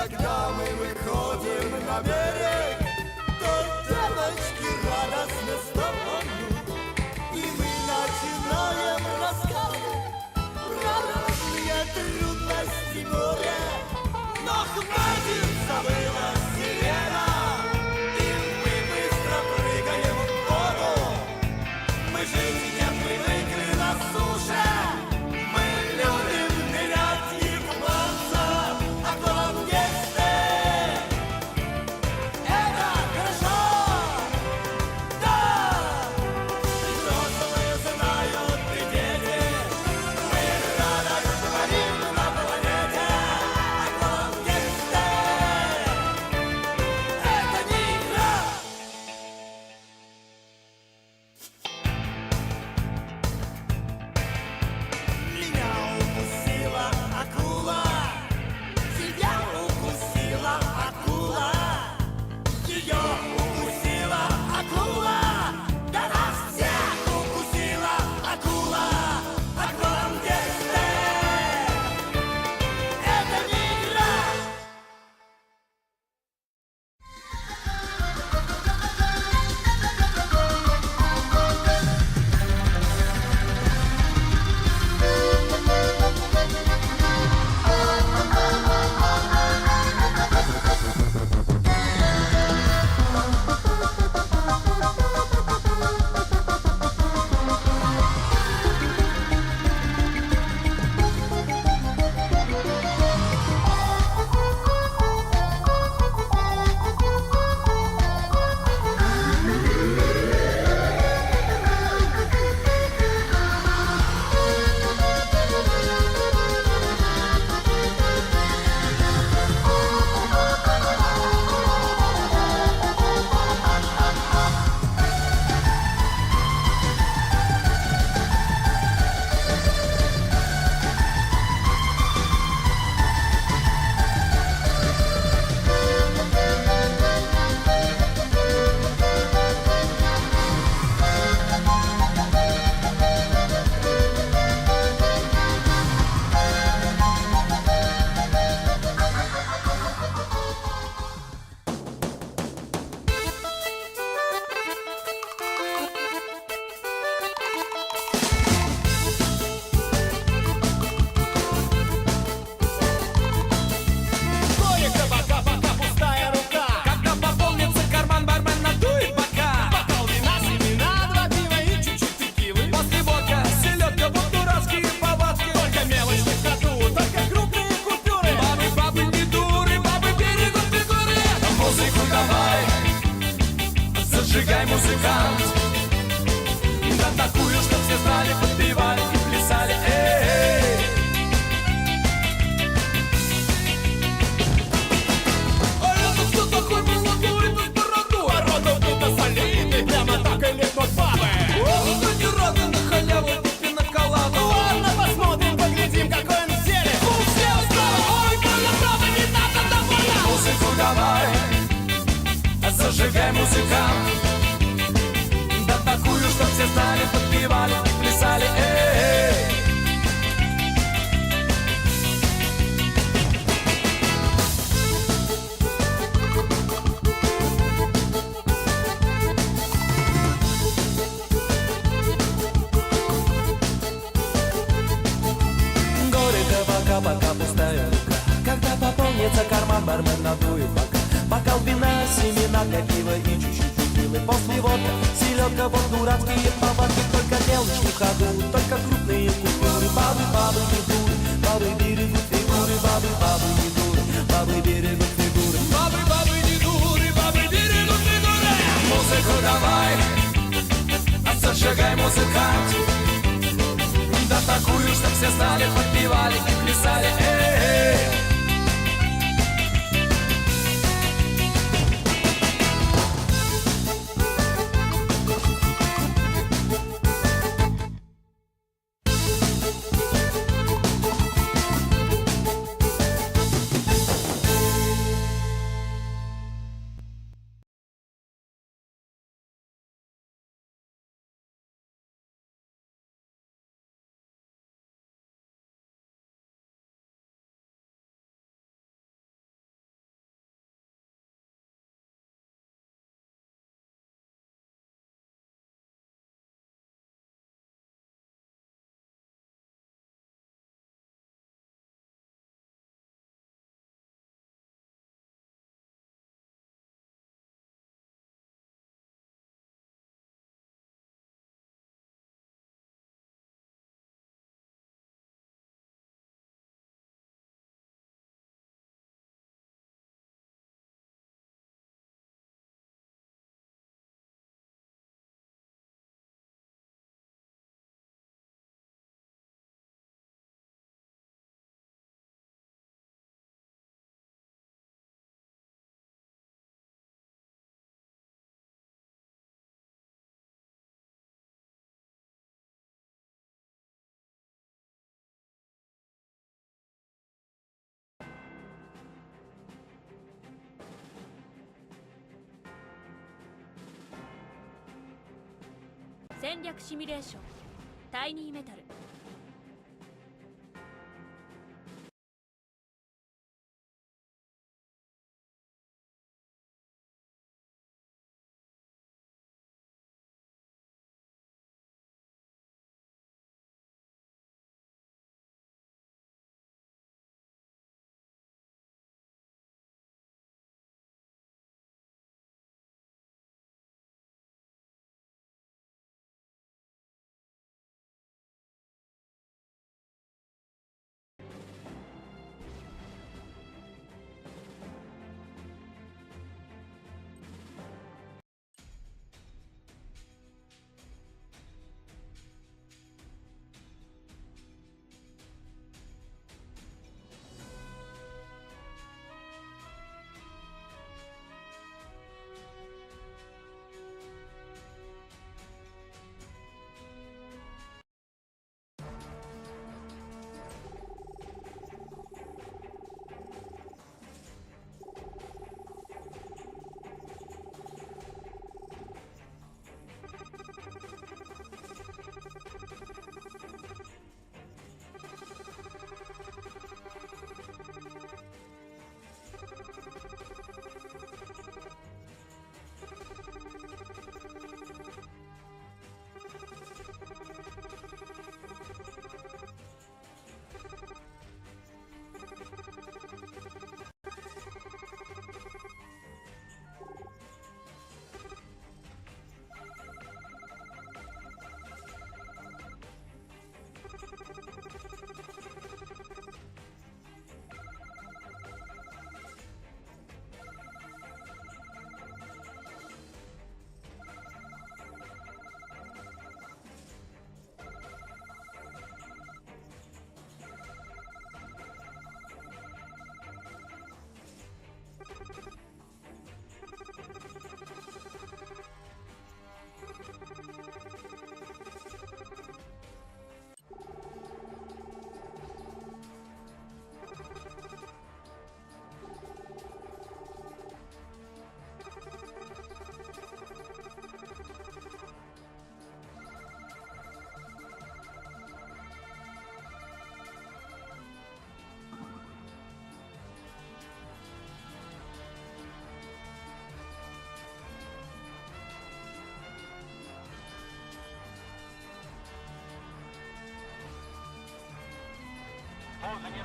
Когда мы выходим на берег, то девочки радостно встают, и мы начинаем рассказывать про разные трудности моря. Но хватит, забыла сирена, и мы быстро прыгаем в воду. Мы жить не привыкли на суше, мы любим нырять и купаться, аквалангисты. давай, зажигай, музыкант. Да такую, чтоб все знали, подпевали и плясали, эй. Пока пустая рука, когда пополнится карман, бармен надует бока. Бокал вина, семена для пива и чуть-чуть текилы. После водка, селедка, вот дурацкие повадки. Только мелочь не в ходу, только крупные купюры. Бабы, бабы не дуры, бабы берегут фигуры. Бабы, бабы не дуры, бабы берегут фигуры. Бабы, бабы не дуры, бабы берегут фигуры. Музыку давай, зажигай, музыкант. Да такую, чтоб все знали, подпевали и плясали, эй.戦略シミュレーションタイニーメタル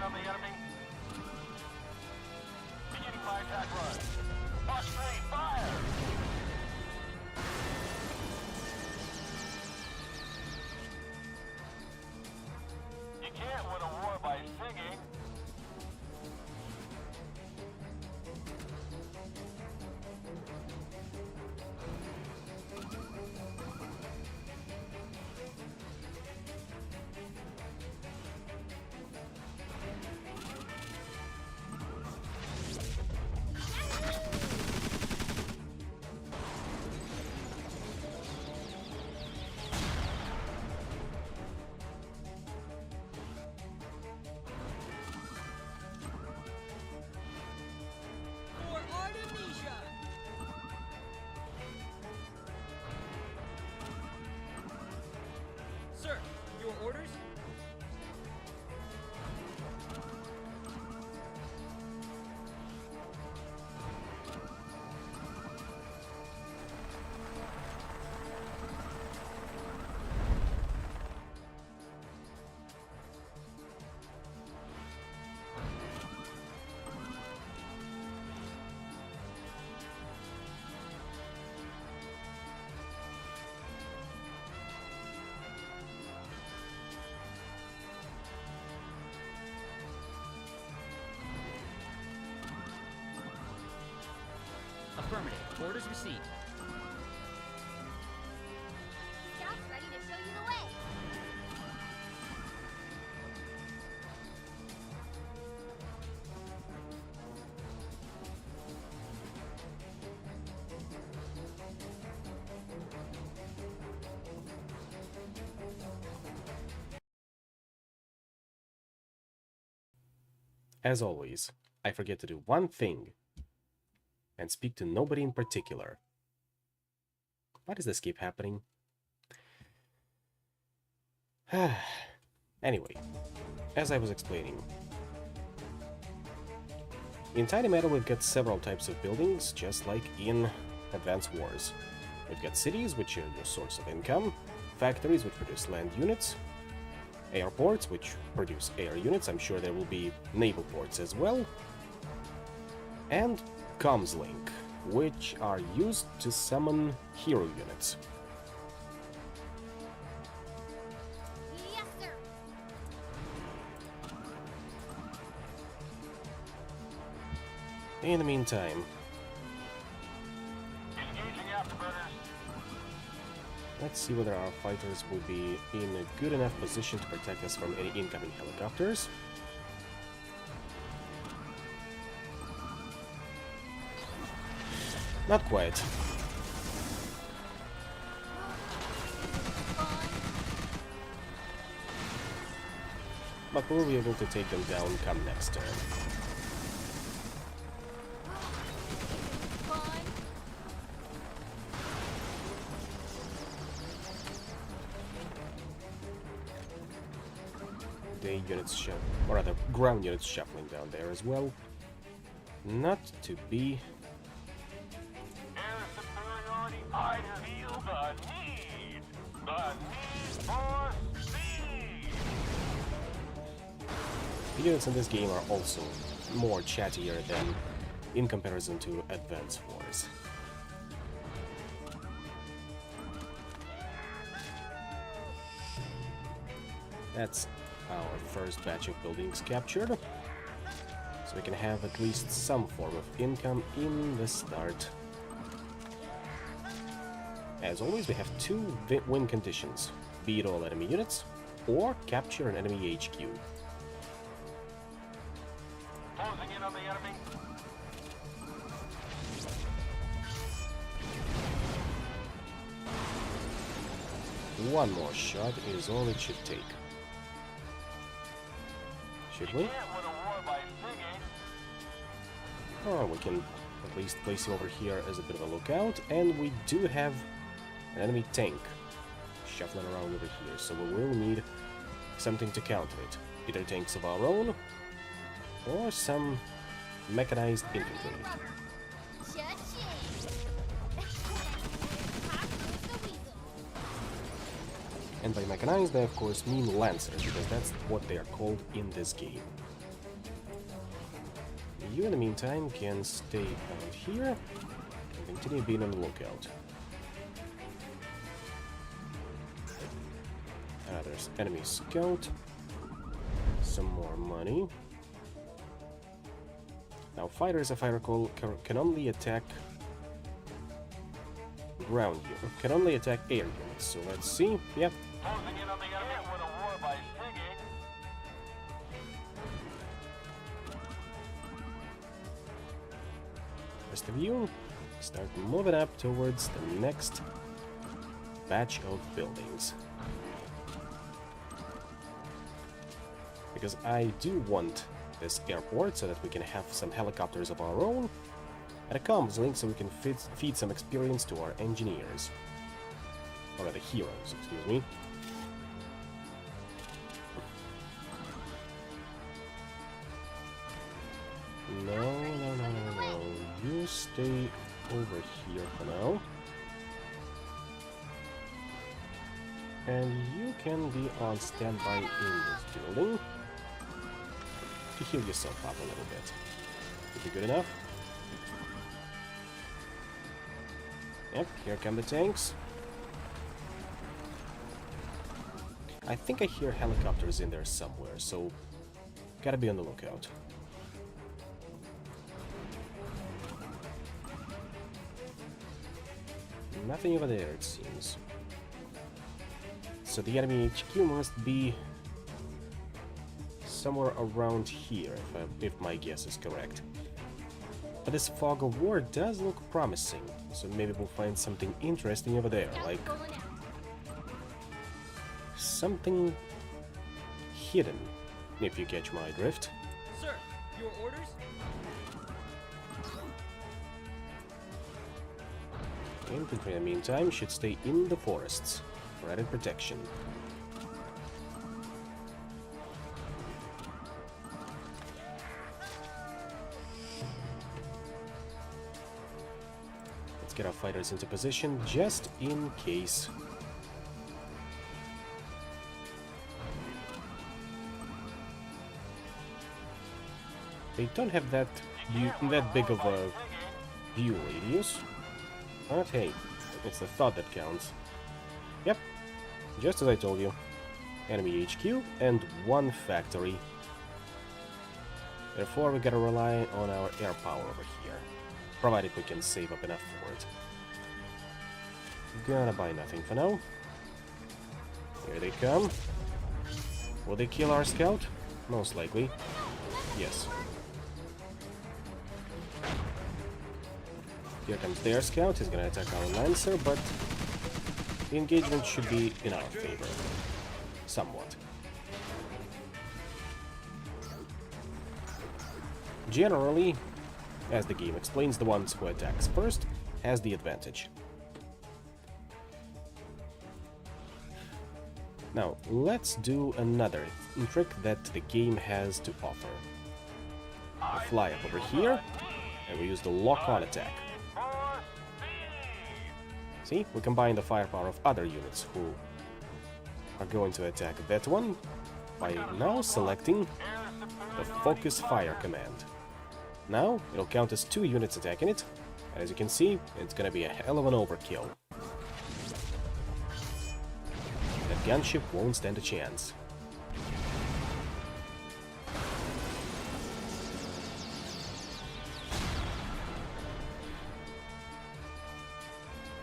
in on the enemy. Beginning my attack run. Box 3, fire! You can't win a war by singing. Sir, your orders? Affirmative. Orders received. Scout's ready to show you the way. As always, I forget to do one thing and speak to nobody in particular. Why does this keep happening? Anyway, as I was explaining, in Tiny Metal we've got several types of buildings, just like in Advance Wars. We've got cities, which are your source of income, factories, which produce land units, airports, which produce air units. I'm sure there will be naval ports as well, and comms link, which are used to summon hero units. Yes, sir. In the meantime, Engaging afterburners. let's see whether our fighters will be in a good enough position to protect us from any incoming helicopters. Not quite. But we'll be able to take them down come next turn. Day units or rather ground units shuffling down there as well. Not to be. Air superiority, I feel the need. The need for speed. The units in this game are also more chattier than in comparison to Advance Wars. That's our first batch of buildings captured, so we can have at least some form of income in the start. As always, we have two win conditions: beat all enemy units, or capture an enemy HQ. Closing in on the enemy. One more shot is all it should take. Should we? Can't win a war by singing. Oh, we can at least place you over here as a bit of a lookout, and we do have an enemy tank shuffling around over here, so we will need something to counter it. Either tanks of our own, or some mechanized infantry. And by mechanized, I of course mean lancers, because that's what they are called in this game. You, in the meantime, can stay around here and continue being on the lookout. There's enemy scout. Some more money. Now, fighters, if I recall, can only attack ground units. Can only attack air units. So let's see. Yep. Closing in on the enemy with a war by singing. Rest of you start moving up towards the next batch of buildings. Because I do want this airport so that we can have some helicopters of our own, and a comms link so we can feed some experience to our engineers. Or the heroes, excuse me. No. You stay over here for now. And you can be on standby in this building to heal yourself up a little bit. Would be good enough? Yep, here come the tanks. I think I hear helicopters in there somewhere, so gotta be on the lookout. Nothing over there, it seems. So the enemy HQ must be somewhere around here, if my guess is correct. But this fog of war does look promising, so maybe we'll find something interesting over there, like something hidden, if you catch my drift. Sir, your orders? Infantry, in the meantime, should stay in the forests for added protection. Let's get our fighters into position just in case. They don't have that big of a view radius. But hey, it's the thought that counts. Yep, just as I told you. Enemy HQ and one factory. Therefore, we gotta rely on our air power over here, provided we can save up enough for it. Gonna buy nothing for now. Here they come. Will they kill our scout? Most likely. Yes. Here comes their scout. He's gonna attack our Lancer, but the engagement should be in our favor. Somewhat. Generally, as the game explains, the ones who attacks first has the advantage. Now, let's do another trick that the game has to offer. We fly up over here, and we use the lock-on attack. See, we combine the firepower of other units who are going to attack that one by now selecting the focus fire command. Now, it'll count as 2 units attacking it, and as you can see, it's gonna be a hell of an overkill. That gunship won't stand a chance.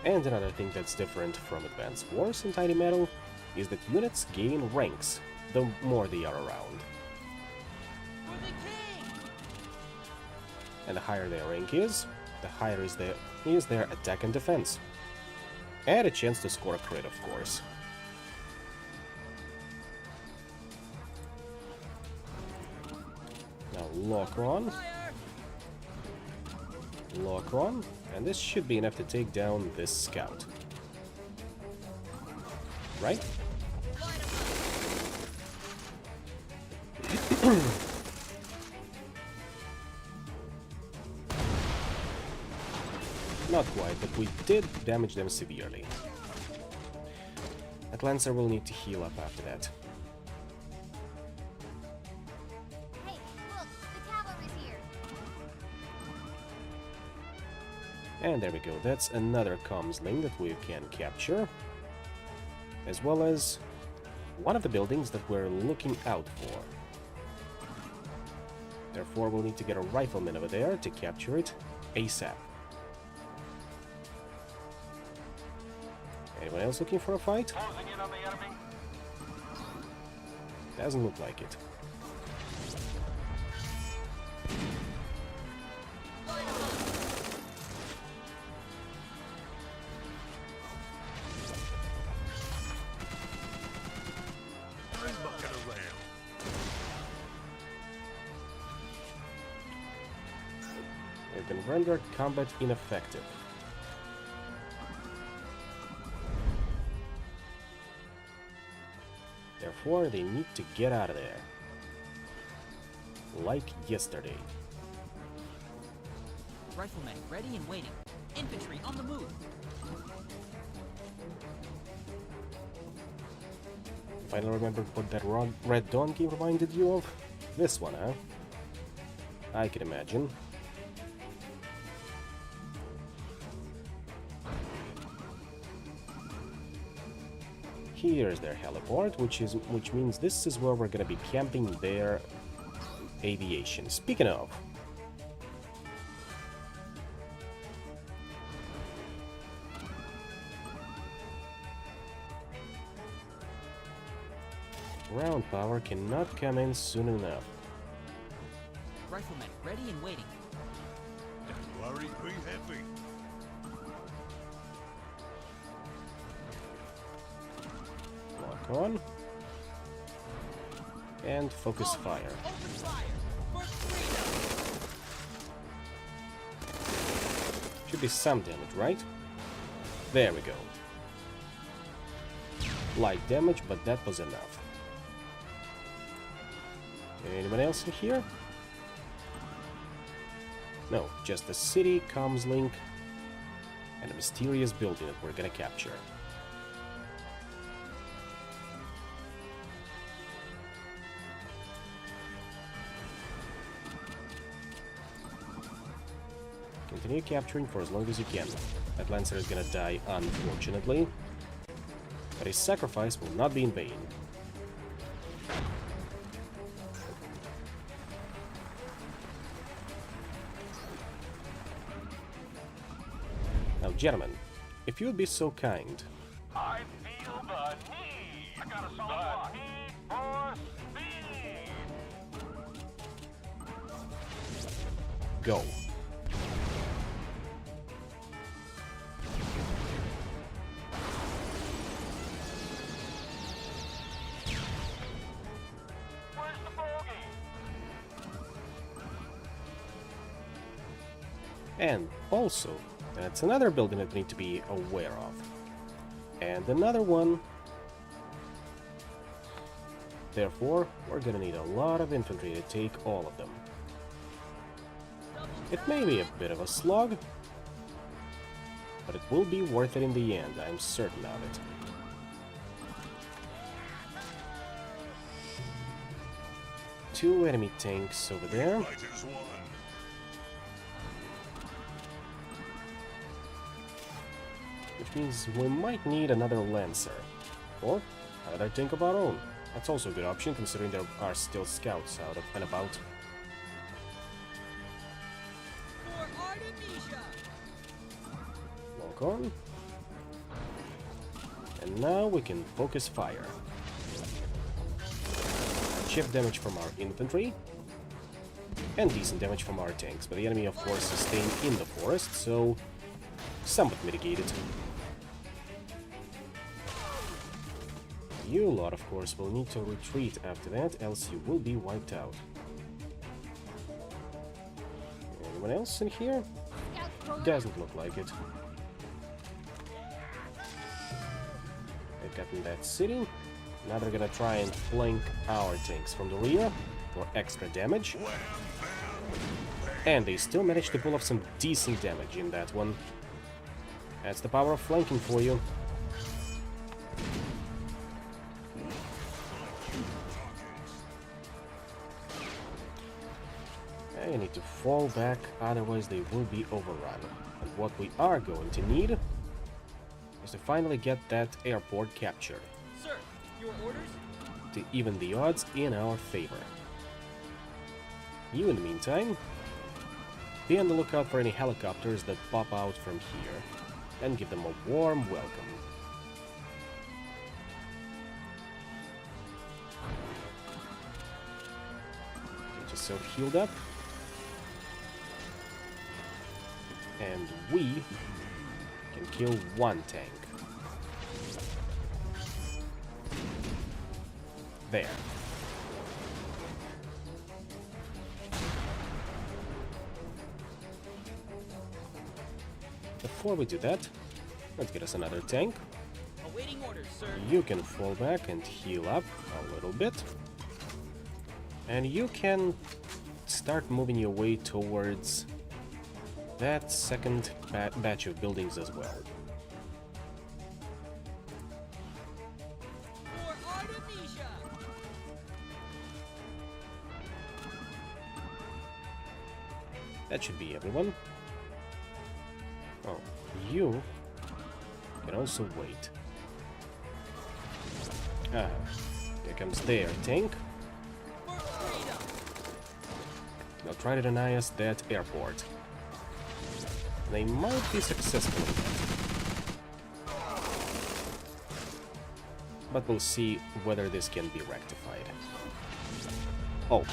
And another thing that's different from Advanced Wars in Tiny Metal is that units gain ranks the more they are around. And the higher their rank is, the higher is their attack and defense. And a chance to score a crit, of course. Now lock on. Lock on. And this should be enough to take down this scout. Right? Not quite, but we did damage them severely. That Lancer will need to heal up after that. Hey, look, the cavalry's here. And there we go, that's another comms link that we can capture, as well as one of the buildings that we're looking out for. Therefore, we'll need to get a rifleman over there to capture it ASAP. Anyone else looking for a fight? Closing in on the enemy. Doesn't look like it. They've been rendered combat ineffective. Therefore, they need to get out of there. Like yesterday. Riflemen ready and waiting. Infantry on the move. Finally remembered what that red donkey reminded you of? This one, huh? I can imagine. Here's their heliport, which means this is where we're gonna be camping their aviation. Speaking of, ground power cannot come in soon enough. Riflemen ready and waiting. Don't worry, be happy. Lock on. And focus fire. Open fire. First freedom. Should be some damage, right? There we go. Light damage, but that was enough. Anyone else in here? No, just the city, comms link, and a mysterious building that we're gonna capture. Continue capturing for as long as you can. That Lancer is gonna die, unfortunately, but his sacrifice will not be in vain. Now, gentlemen, if you would be so kind. I feel the need. I got a solid need for speed. Go. Where's the bogey? And also, that's another building that we need to be aware of. And another one. Therefore, we're gonna need a lot of infantry to take all of them. It may be a bit of a slog, but it will be worth it in the end, I'm certain of it. Two enemy tanks over there. Fighters won. Which means we might need another Lancer. Or another tank of our own. That's also a good option, considering there are still scouts out and about. For Artemisia. Lock on. And now we can focus fire. Chip damage from our infantry. And decent damage from our tanks. But the enemy, of course, is staying in the forest, so somewhat mitigated. You lot, of course, will need to retreat after that, else you will be wiped out. Anyone else in here? Scouts rolling. Doesn't look like it. They've gotten that city. Now they're gonna try and flank our tanks from the rear for extra damage. And they still managed to pull off some decent damage in that one. That's the power of flanking for you. You need to fall back, otherwise they will be overrun. And what we are going to need is to finally get that airport captured, Sir, your orders? to even the odds in our favor. You, in the meantime, be on the lookout for any helicopters that pop out from here, and give them a warm welcome. Get yourself healed up. And we can kill one tank. There. Before we do that, let's get us another tank. Awaiting orders, sir. You can fall back and heal up a little bit. And you can start moving your way towards that second batch of buildings as well. For Artemisia! That should be everyone. Oh, you can also wait. Ah, here comes their tank. For freedom! They'll try to deny us that airport. They might be successful in that. But we'll see whether this can be rectified. Oh,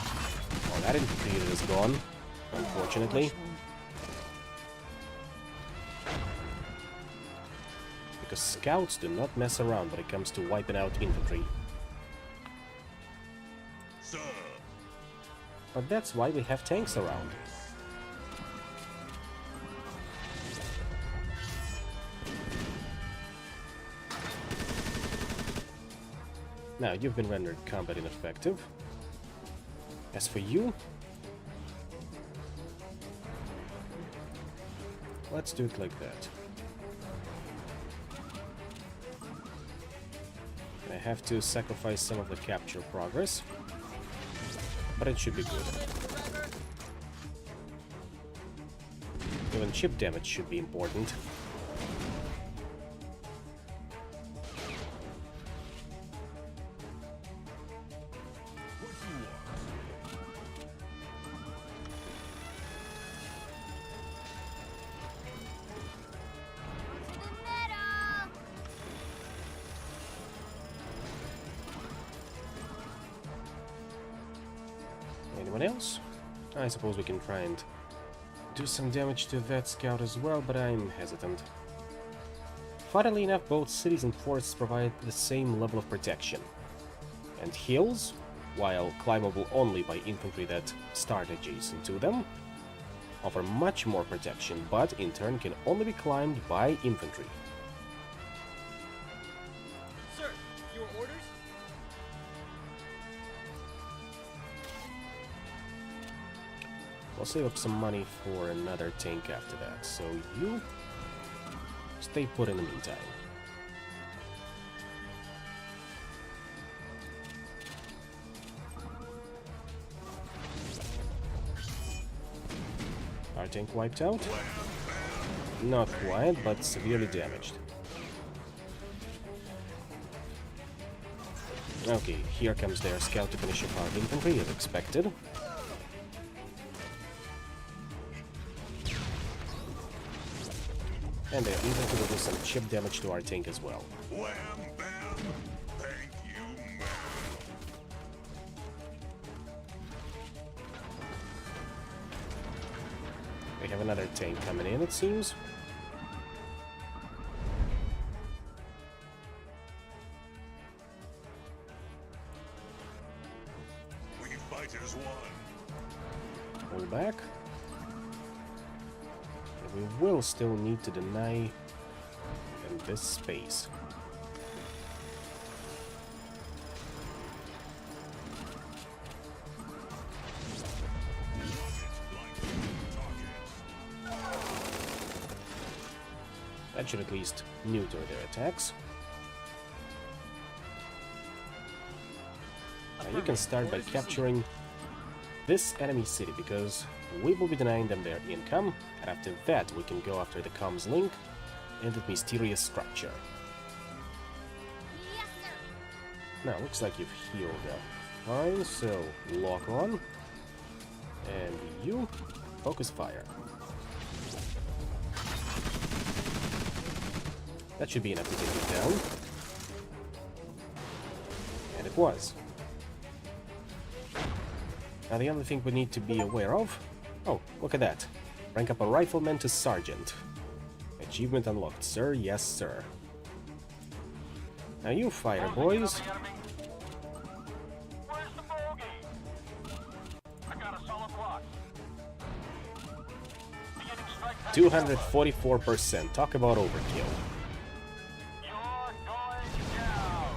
well, that infantry is gone, unfortunately. Because scouts do not mess around when it comes to wiping out infantry. Sir, But that's why we have tanks around. Now, you've been rendered combat ineffective. As for you, let's do it like that. I have to sacrifice some of the capture progress, but it should be good. Even chip damage should be important. To the middle! Anyone else? I suppose we can try and do some damage to that scout as well, but I'm hesitant. Funnily enough, both cities and forts provide the same level of protection. And hills, while climbable only by infantry that start adjacent to them, offer much more protection, but in turn can only be climbed by infantry. Sir, your orders? We'll save up some money for another tank after that, so you stay put in the meantime. Our tank wiped out? Not quite, but severely damaged. Okay, here comes their scout to finish off our infantry, as expected. And their infantry will do some chip damage to our tank as well. wham bam, thank you, ma'am. We have another tank coming in, it seems. We fight as one. Pull back. And we will still need to deny in this space. That should at least neuter their attacks. Now you can start by capturing this enemy city, because we will be denying them their income, and after that we can go after the comms link and that mysterious structure. Yes, sir. Now, looks like you've healed up. Fine, so lock on. And you focus fire. That should be enough to take it down. And it was. Now the only thing we need to be aware of... Oh, look at that. Rank up a rifleman to sergeant. Achievement unlocked, sir. Yes, sir. Now you fighter boys. Where's the bogey? I got a solid block. Beginning strike time. 244%. Talk about overkill. You're going down.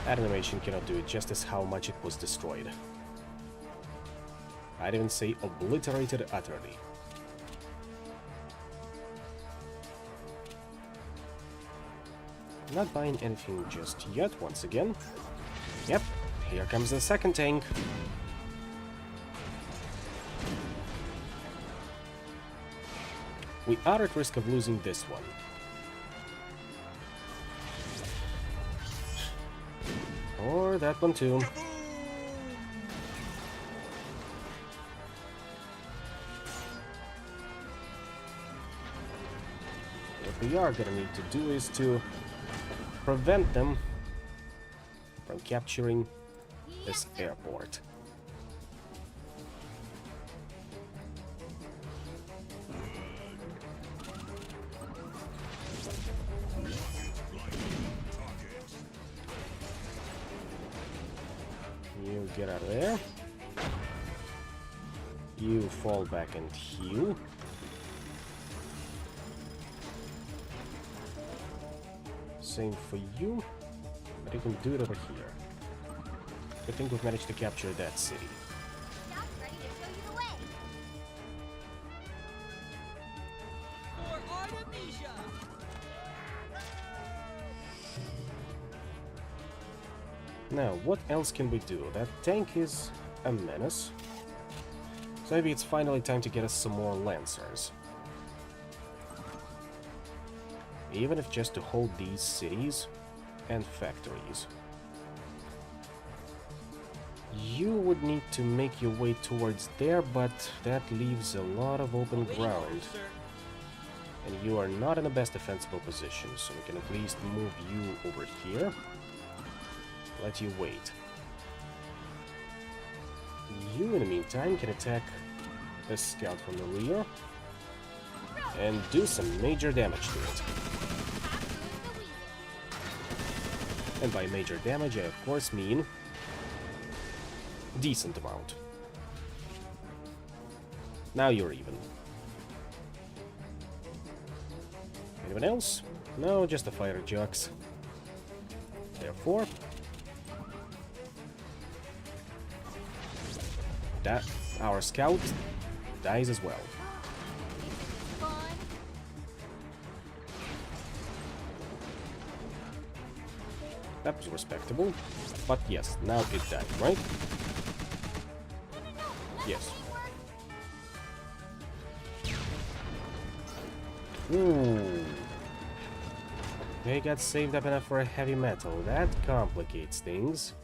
That animation cannot do it justice how much it was destroyed. I'd even say obliterated utterly. Not buying anything just yet, once again. Yep, here comes the second tank. We are at risk of losing this one. Or that one too. What we are gonna need to do is to prevent them from capturing this airport. You get out of there. You fall back and heal. Same for you, but you can do it over here. I think we've managed to capture that city. Scout's ready to show you the way. For Artemisia! Now, what else can we do? That tank is a menace. So maybe it's finally time to get us some more Lancers. Even if just to hold these cities and factories. You would need to make your way towards there, but that leaves a lot of open ground. Sir. And you are not in the best defensible position, so we can at least move you over here. Let you wait. You, in the meantime, can attack the scout from the rear and do some major damage to it. And by major damage, I of course mean decent amount. Now you're even. Anyone else? No, just the fighter jocks. Therefore, that our scout dies as well. Fun. That was respectable. But yes, now it died, right? Yes. They got saved up enough for a heavy metal. That complicates things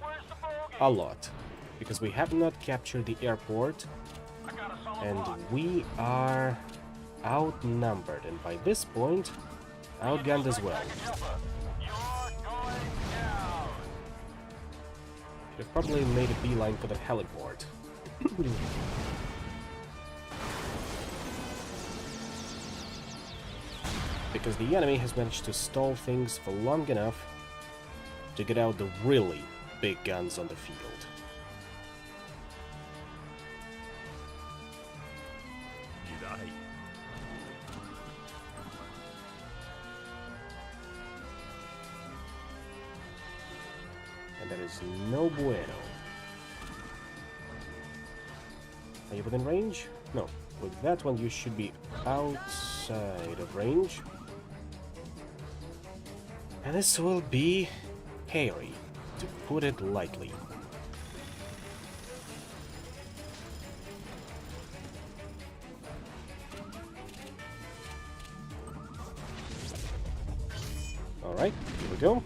Where's the bogey? a lot. Because we have not captured the airport, I got a solid and block. we are outnumbered. And by this point, outgunned as well. You're going down. Should have probably made a beeline for the heliport. Because the enemy has managed to stall things for long enough to get out the really big guns on the field. And that is no bueno. Are you within range? No. With that one, you should be outside of range. And this will be hairy, to put it lightly. Alright, here we go.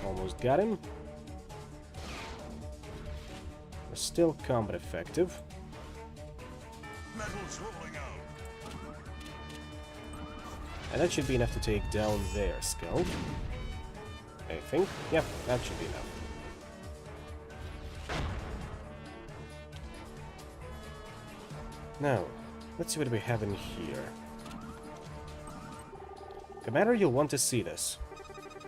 Almost got him. We're still combat effective. Metal's rolling out. And that should be enough to take down their skull. I think. Yep, that should be enough. Now, let's see what we have in here. Commander, you'll want to see this.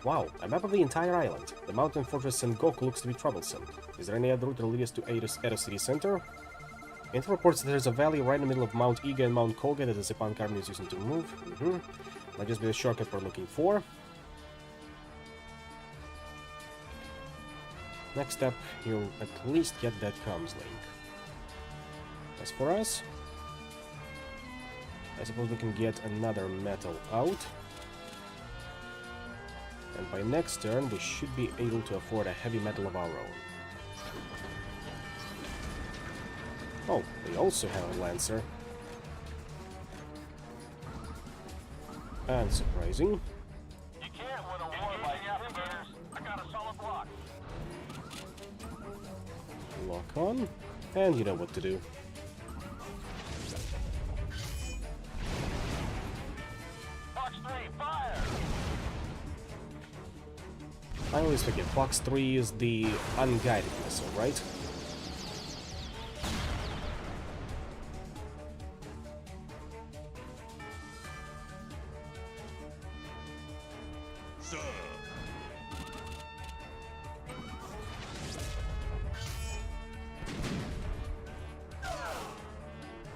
Wow, a map of the entire island. The mountain fortress Sengoku looks to be troublesome. Is there any other route that will lead us to Edo City Center? Info reports that there's a valley right in the middle of Mount Iga and Mount Koga that the Zipan Army is using to move. Might just be the shortcut we're looking for. Next up, you'll at least get that comms link. As for us, I suppose we can get another metal out. And by next turn, we should be able to afford a heavy metal of our own. Oh, they also have a Lancer. Unsurprising. You can't win a war by afterburns. I got a solid block. Lock on, and you know what to do. Fox 3, fire! I always forget, Fox 3 is the unguided missile, right? Sir.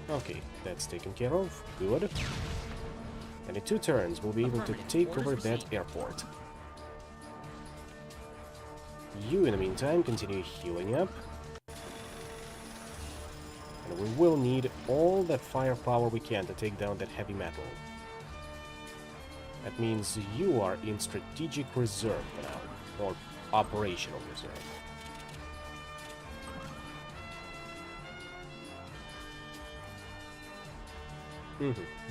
Okay, that's taken care of. Good. And in 2 turns, we'll be able to take over that airport. You, in the meantime, continue healing up. And we will need all that firepower we can to take down that heavy metal. That means you are in strategic reserve now, or operational reserve.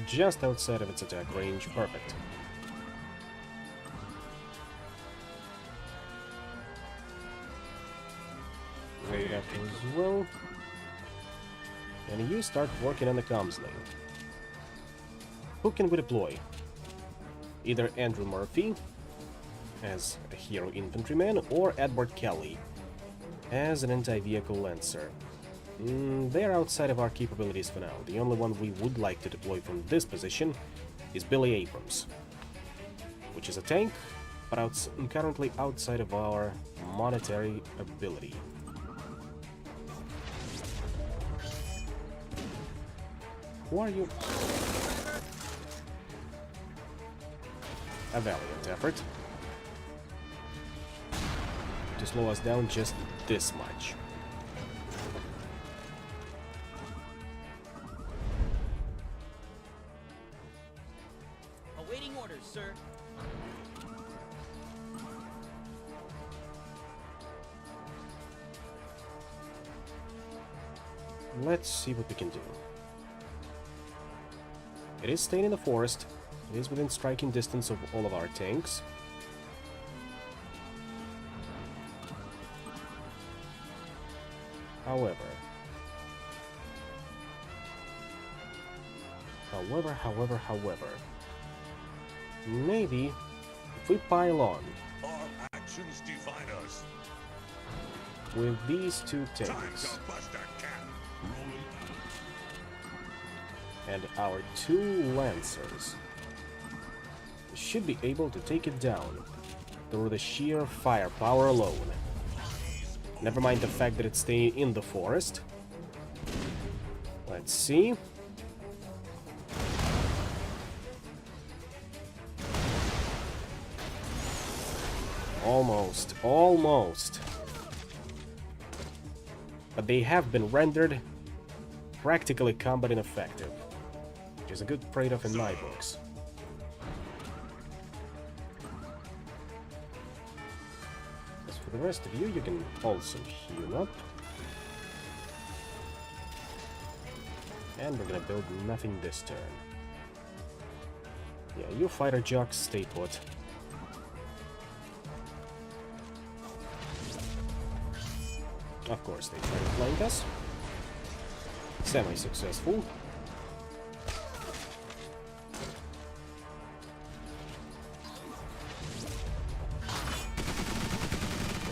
Just outside of its attack range, perfect. Right after as well. And you start working on the comms link. Who can we deploy? Either Andrew Murphy as a hero infantryman or Edward Kelly as an anti-vehicle lancer. They're outside of our capabilities for now. The only one we would like to deploy from this position is Billy Abrams, which is a tank, but currently outside of our monetary ability. Who are you? A valiant effort. To slow us down just this much. Awaiting orders, sir. Let's see what we can do. It is staying in the forest. It is within striking distance of all of our tanks. However, maybe if we pile on Our actions define us. with these 2 Time tanks to bust a cap. Rolling out. and our 2 lancers, we should be able to take it down through the sheer firepower alone. Never mind the fact that it's staying in the forest. Let's see. Almost, almost. But they have been rendered practically combat ineffective, which is a good trade-off in my books. For the rest of you, you can also heal up. And we're gonna build nothing this turn. Yeah, you fighter jocks, stay put. Of course, they try to flank us. Semi-successful.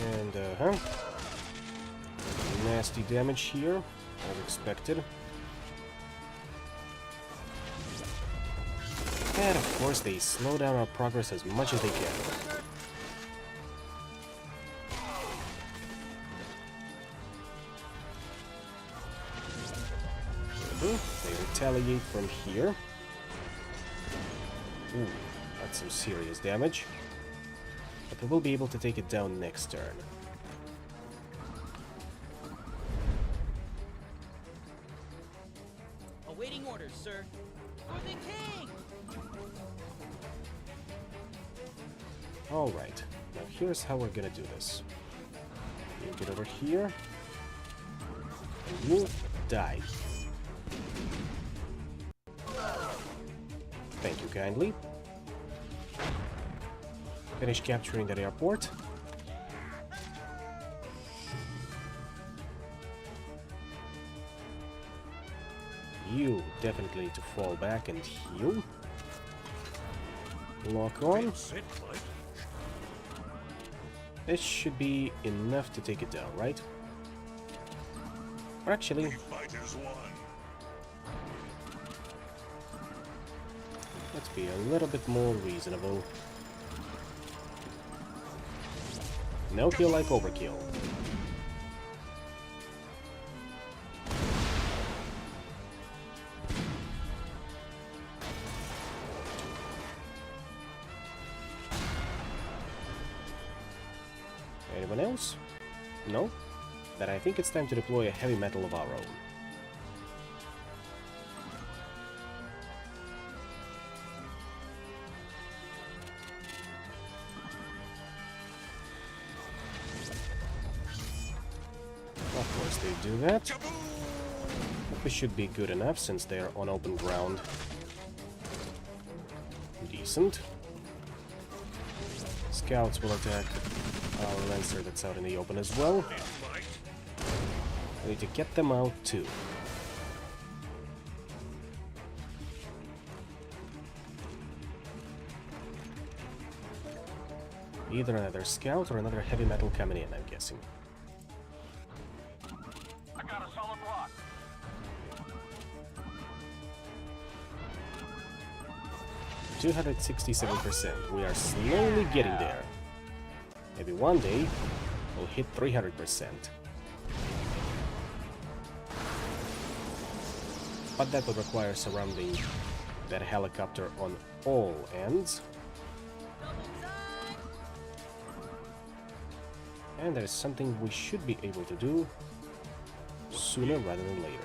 And, nasty damage here, as expected. And of course, they slow down our progress as much as they can. They retaliate from here. Ooh, that's some serious damage. But we will be able to take it down next turn. Awaiting orders, sir. For the king! Alright, now here's how we're gonna do this. You get over here, and you die. Thank you kindly. Finish capturing that airport. You definitely need to fall back and heal. Lock on. Sit, mate. This should be enough to take it down, right? Or actually, We fighters won. let's be a little bit more reasonable. No kill like overkill. Anyone else? No? Then I think it's time to deploy a heavy metal of our own. Of course they do that. But we should be good enough since they're on open ground. Decent. Scouts will attack our Lancer that's out in the open as well. We need to get them out too. Either another scout or another heavy metal coming in, I'm guessing. I got a solid block. 267%. We are slowly getting there. Maybe one day we'll hit 300%. But that would require surrounding that helicopter on all ends. And that is something we should be able to do sooner rather than later.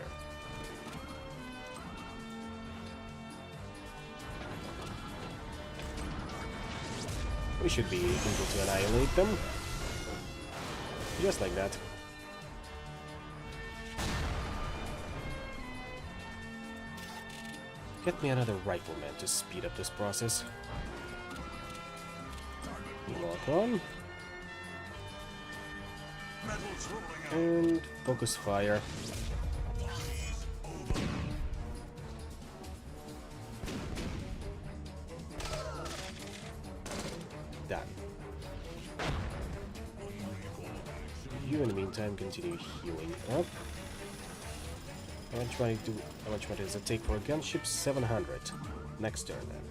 We should be able to annihilate them. Just like that. Get me another rifleman to speed up this process. Lock on. Metal's rolling out. And focus fire. Done. You, in the meantime, continue healing up. How much money does it take for a gunship? 700. Next turn, then.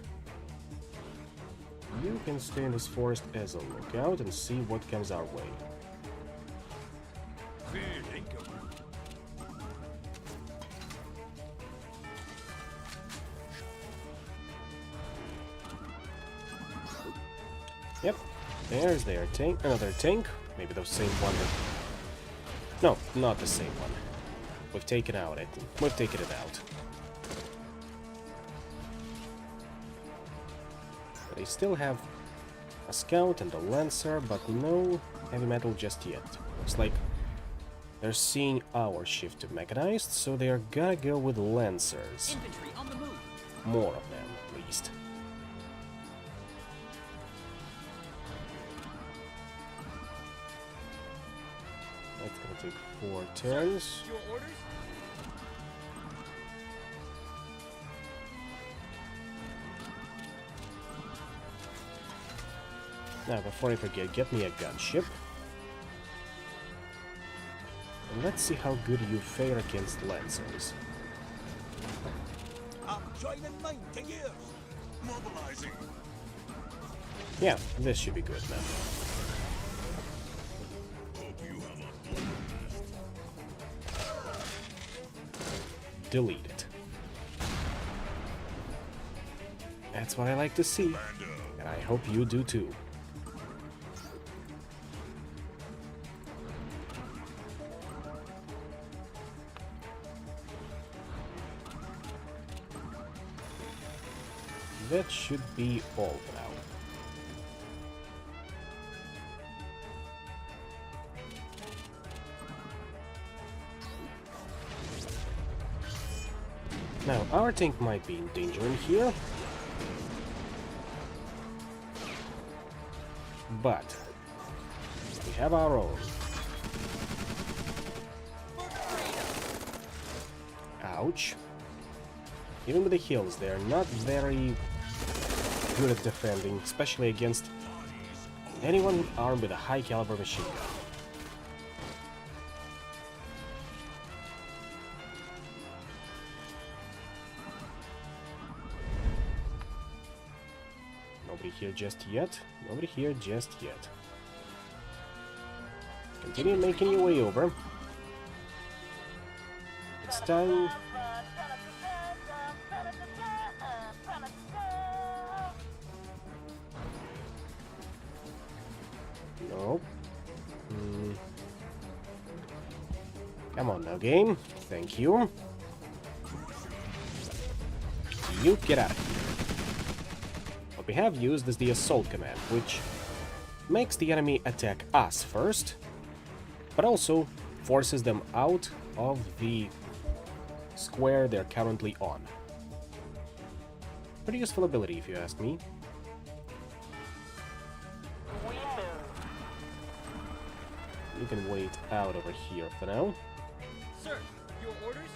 You can stay in this forest as a lookout and see what comes our way. Yep, there's their tank, another tank. Maybe the same one. No, not the same one. We've taken it out. They still have a scout and a lancer, but no heavy metal just yet. Looks like they're seeing our shift to mechanized, so they're gonna go with lancers. Infantry on the move. More of them, at least. That's gonna take 4 turns. Your orders? Now, before I forget, get me a gunship. And let's see how good you fare against lancers. I'm joining mine to yours. Mobilizing. Yeah, this should be good now. Hope you have a blast. Delete it. That's what I like to see. And I hope you do too. That should be all for now. Now, our tank might be in danger in here. But we have our own. Ouch. Even with the heals, they're not very good at defending, especially against anyone armed with a high caliber machine gun. Nobody here just yet. Nobody here just yet. Continue making your way over. It's time. Nope. Come on now, game. Thank you. You get out of here. What we have used is the assault command, which makes the enemy attack us first, but also forces them out of the square they're currently on. Pretty useful ability, if you ask me. You can wait out over here for now. Sir, your orders?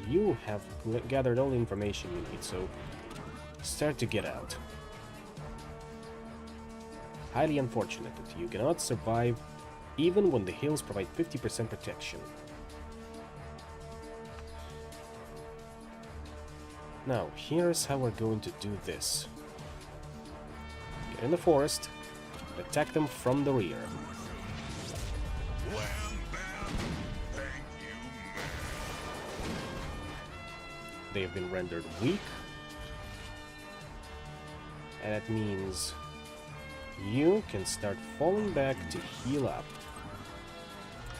You have gathered all the information you need, so start to get out. Highly unfortunate that you cannot survive even when the hills provide 50% protection. Now, here's how we're going to do this. Get in the forest, attack them from the rear. Wham, bam. Thank you, man. They've been rendered weak. And that means you can start falling back to heal up.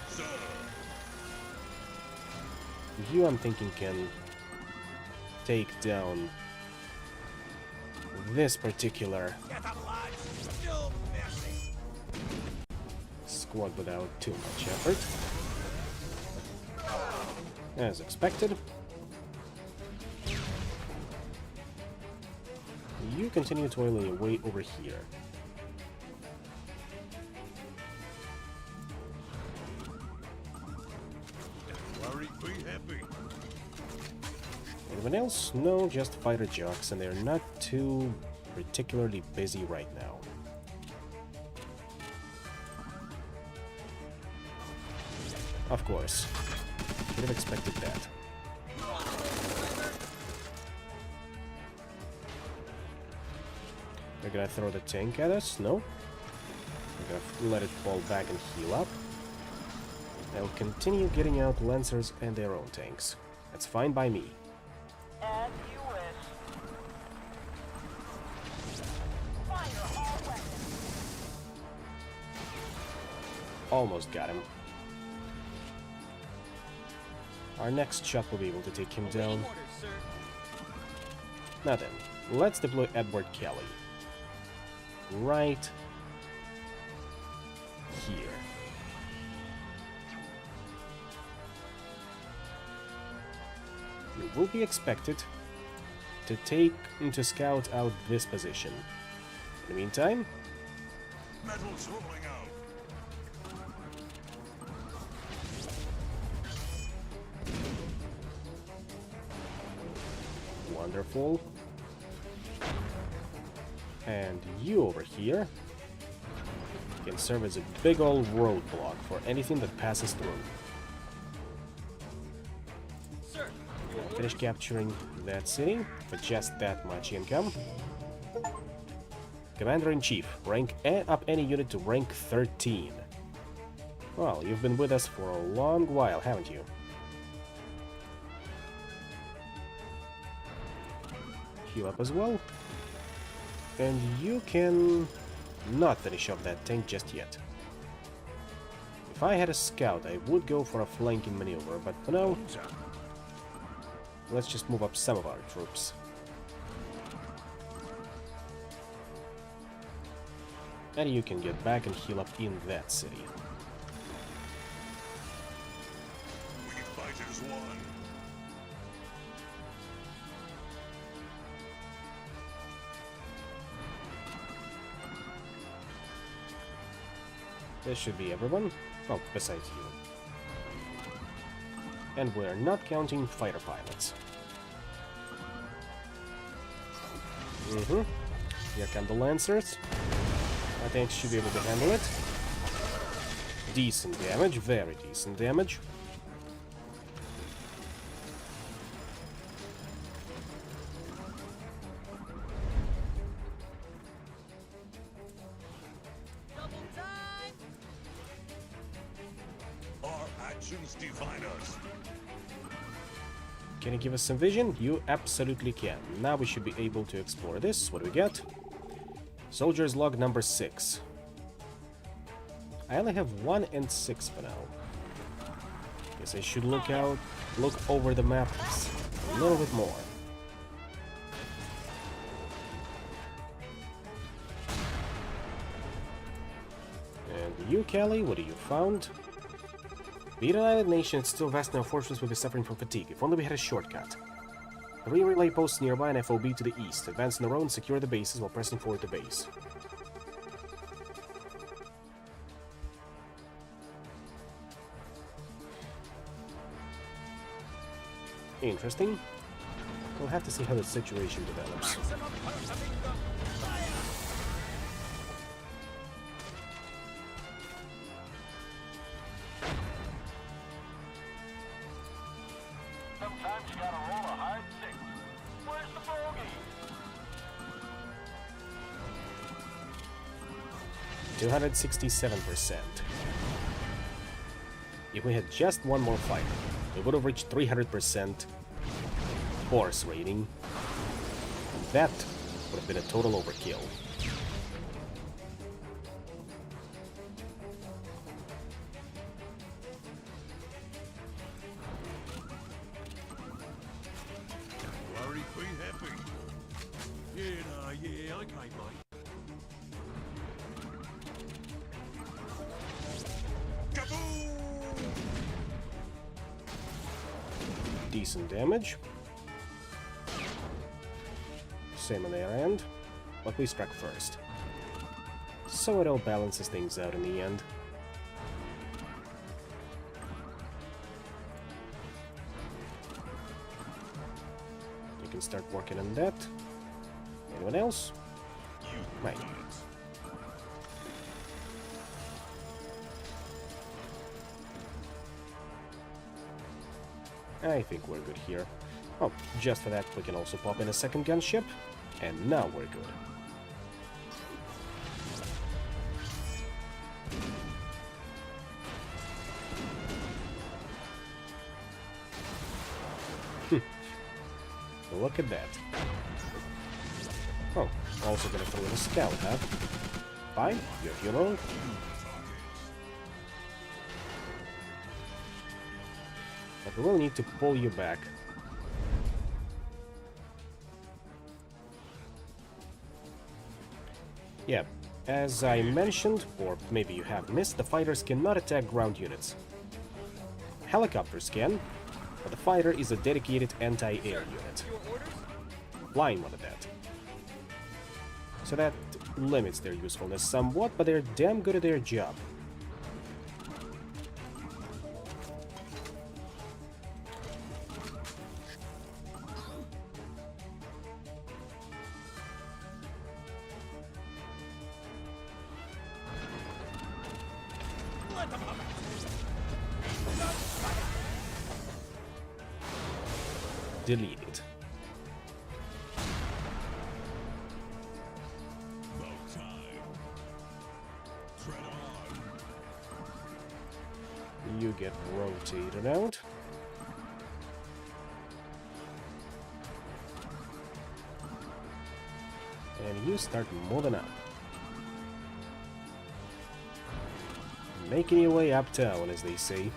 Sir. You, I'm thinking, can take down this particular Get up, lads. No mercy. squad without too much effort. As expected. You continue toiling your way over here. Worry, be happy. Anyone else? No, just fighter jocks, and they're not too particularly busy right now. Of course. Should have expected that. They're gonna throw the tank at us? No. They're gonna let it fall back and heal up. They'll continue getting out lancers and their own tanks. That's fine by me. As you wish. Fire all weapons. Almost got him. Our next shot will be able to take him Awaiting down. orders, sir. Now then, let's deploy Edward Kelly. Right will be expected to scout out this position. In the meantime, Metal's rolling out. wonderful. And you over here can serve as a big old roadblock for anything that passes through. Sir, your orders? Finish capturing that city for just that much income. Commander-in-Chief, rank up any unit to rank 13. Well, you've been with us for a long while, haven't you? Heal up as well. And you can not finish off that tank just yet. If I had a scout, I would go for a flanking maneuver, but for now, let's just move up some of our troops. And you can get back and heal up in that city. We fight as one. This should be everyone. Oh, besides you. And we're not counting fighter pilots. Here come the Lancers. I think should be able to handle it. Decent damage, very decent damage. Double time! Our actions define us. Can you give us some vision? You absolutely can. Now we should be able to explore this. What do we get? Soldier's log number 6. I only have 1 and 6 for now. Guess I should look over the map a little bit more. And you, Kelly, what have you found? The United Nations still vast in our fortress will be suffering from fatigue. If only we had a shortcut. 3 relay posts nearby and FOB to the east. Advance in a row and secure the bases while pressing forward to base. Interesting. We'll have to see how the situation develops. Sometimes you gotta roll a hard 6. Where's the bogey? 267%. If we had just one more fighter, we would have reached 300% force rating. And that would have been a total overkill. Worry, be happy. Yeah, okay, mate. Kaboom! Decent damage. Same on their end, but we struck first. So it all balances things out in the end. You can start working on that. Anyone else? Right. I think we're good here. Oh, just for that, we can also pop in a second gunship, and now we're good. Look at that. Oh, also gonna throw in a scout, huh? Fine, your funeral. But we will need to pull you back. Yeah, as I mentioned, or maybe you have missed, the fighters cannot attack ground units. Helicopters can, But the fighter is a dedicated anti-air unit. Your orders? Flying one of that. So that limits their usefulness somewhat, but they're damn good at their job. Delete it. About time. Tread on. You get rotated out. And you start moving up. Making your way uptown, as they say.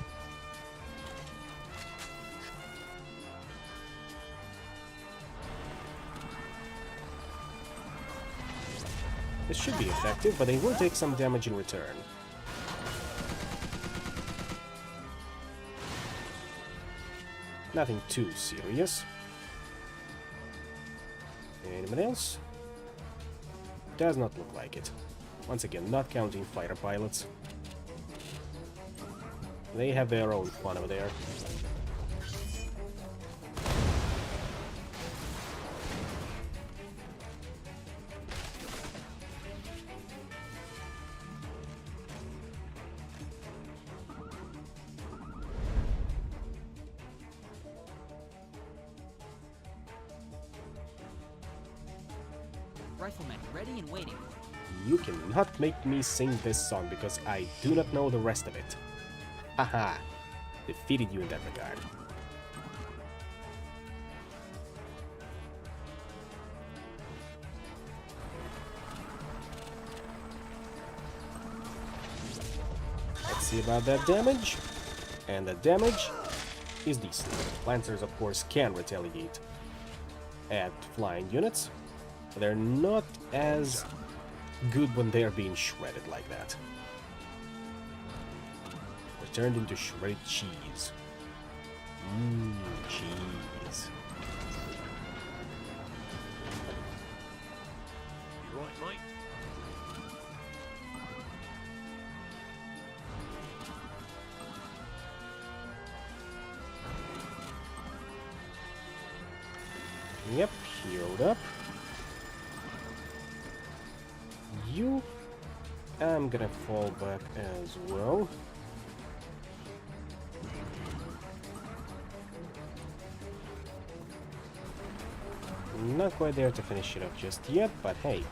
This should be effective, but they will take some damage in return. Nothing too serious. Anyone else? Does not look like it. Once again, not counting fighter pilots. They have their own fun over there. Riflemen ready and waiting. You cannot make me sing this song because I do not know the rest of it. Haha, defeated you in that regard. Let's see about that damage. And the damage is decent. Lancers, of course, can retaliate at flying units. They're not as good when they're being shredded like that. They're turned into shredded cheese. Mmm, cheese. You right, mate? Yep, healed up. You... I'm gonna fall back as well. Not quite there to finish it up just yet, but hey,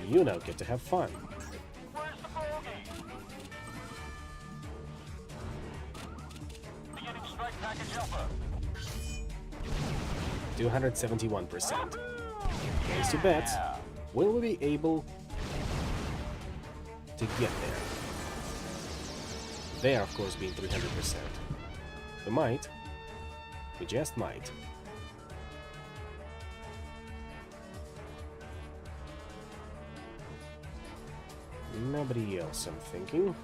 you now get to have fun. Where's the bogey? Beginning strike package Alpha. 271%. Place your bets. Will we be able to get there? There, of course, being 300%. We might. We just might. Nobody else, I'm thinking.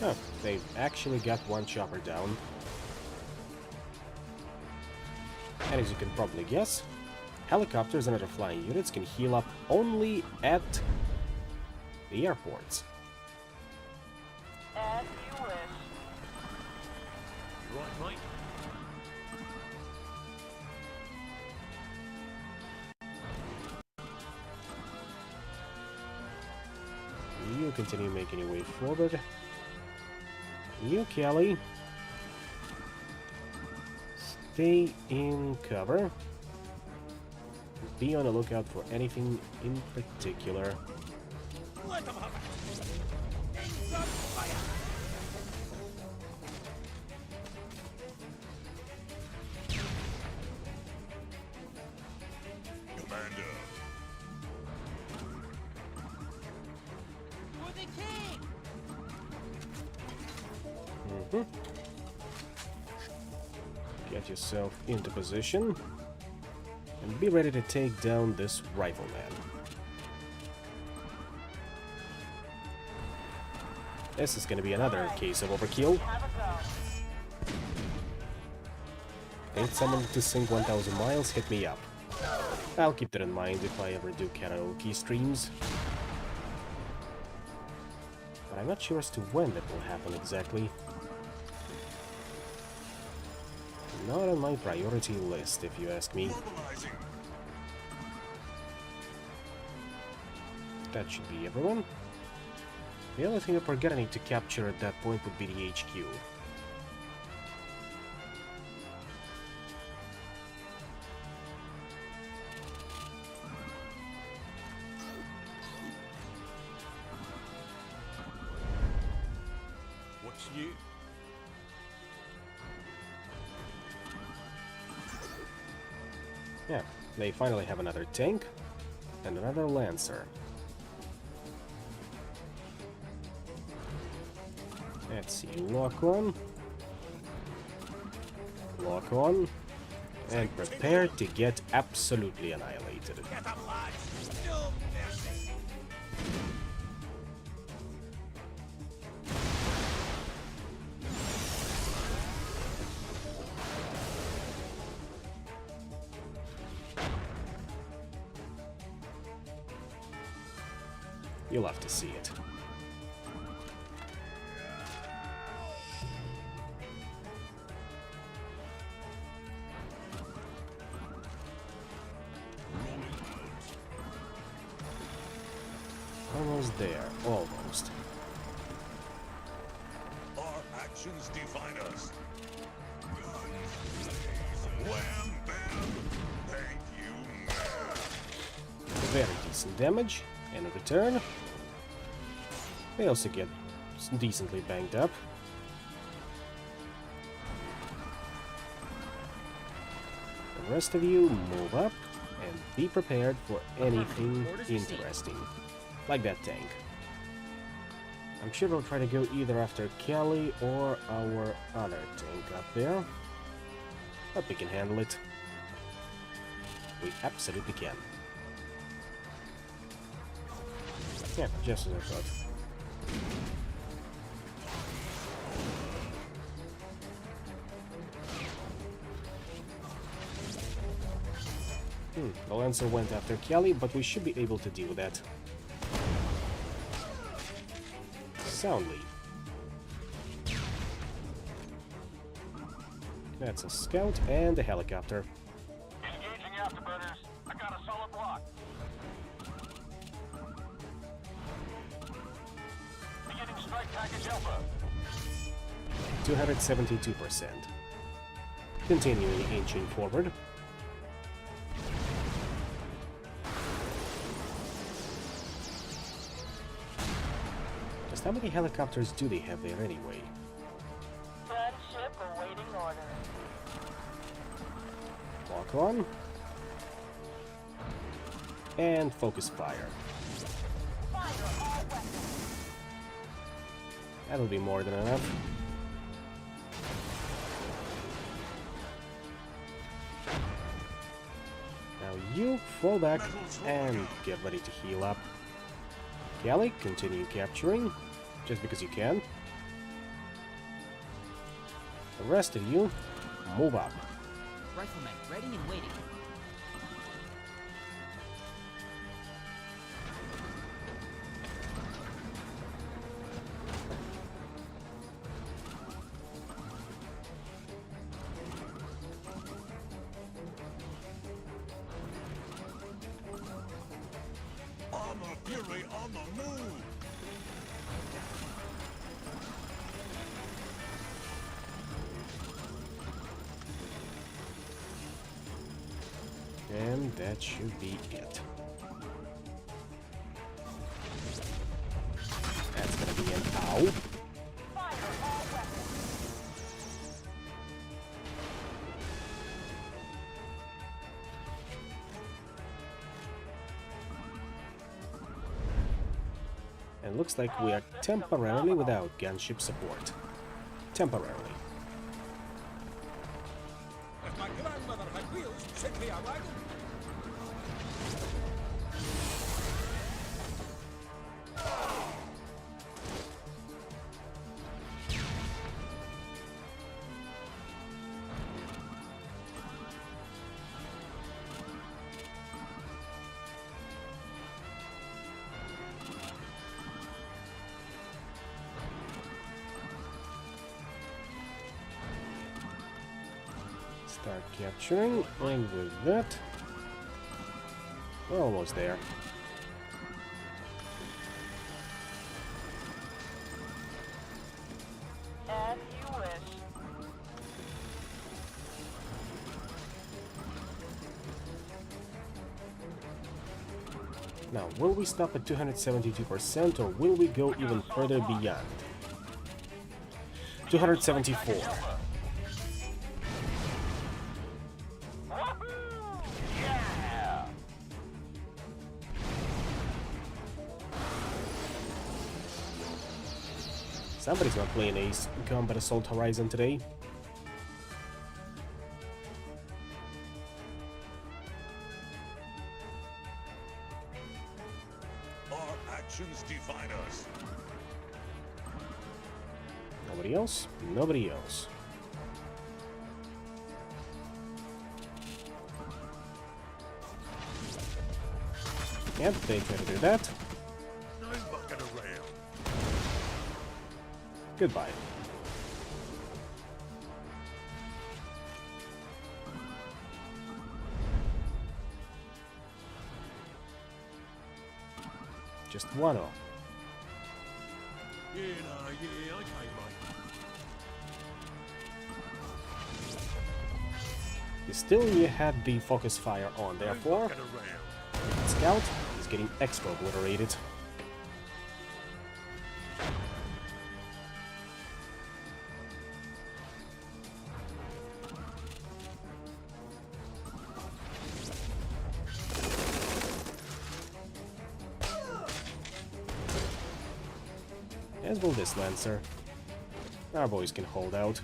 Oh, they've actually got one chopper down. And as you can probably guess, helicopters and other flying units can heal up only at the airports. As you wish. You right, mate? You continue making your way forward. You, Kelly, stay in cover. Be on the lookout for anything in particular. Commander. For the king! Get yourself into position. And be ready to take down this rifleman. This is gonna be another case of overkill. Need someone to sing 1000 miles, hit me up. I'll keep that in mind if I ever do karaoke streams. But I'm not sure as to when that will happen exactly. Not on my priority list, if you ask me. Mobilizing. That should be everyone. The only thing that we're gonna need to capture at that point would be the HQ. What's new? Yeah, they finally have another tank and another Lancer. Let's see, lock on, and prepare to get absolutely annihilated. Get up, lads! No mercy! You'll have to see it. Almost there, almost. Our actions define us. Wham, bam! Thank you, man. Very decent damage, and in return, they also get decently banged up. The rest of you move up and be prepared for anything interesting, like that tank. I'm sure they'll try to go either after Kelly or our other tank up there, but we can handle it. We absolutely can. Yeah, just as I thought. The Lancer went after Kelly, but we should be able to deal with that soundly. That's a scout and a helicopter. Engaging afterburners. I got a solid block. Beginning strike package Alpha. 272%. Continuing inching forward. Just how many helicopters do they have there anyway? Friendship awaiting order. Lock on. And focus fire. Fire all weapons. That'll be more than enough. Now you fall back and get ready to heal up. Kelly, continue capturing, just because you can. The rest of you, move up. Riflemen ready and waiting. Armor Fury on the move! And that should be it. That's gonna be an ow. Fire all weapons. And looks like we are temporarily without gunship support. Temporarily. If my grandmother had wheels, she'd be a wagon. Start capturing, and with that, we're almost there. As you wish. Now, will we stop at 272% or will we go even further beyond? 274. Yeah! Somebody's not playing Ace Combat Assault Horizon today. Our actions define us. Nobody else? Nobody else. Can't take care to do that. No bucking around. Goodbye. Just one off. Yeah, okay, mate. Still, you had the focus fire on, therefore, Bucking around. Scout is getting extra obliterated. As will this Lancer. Our boys can hold out.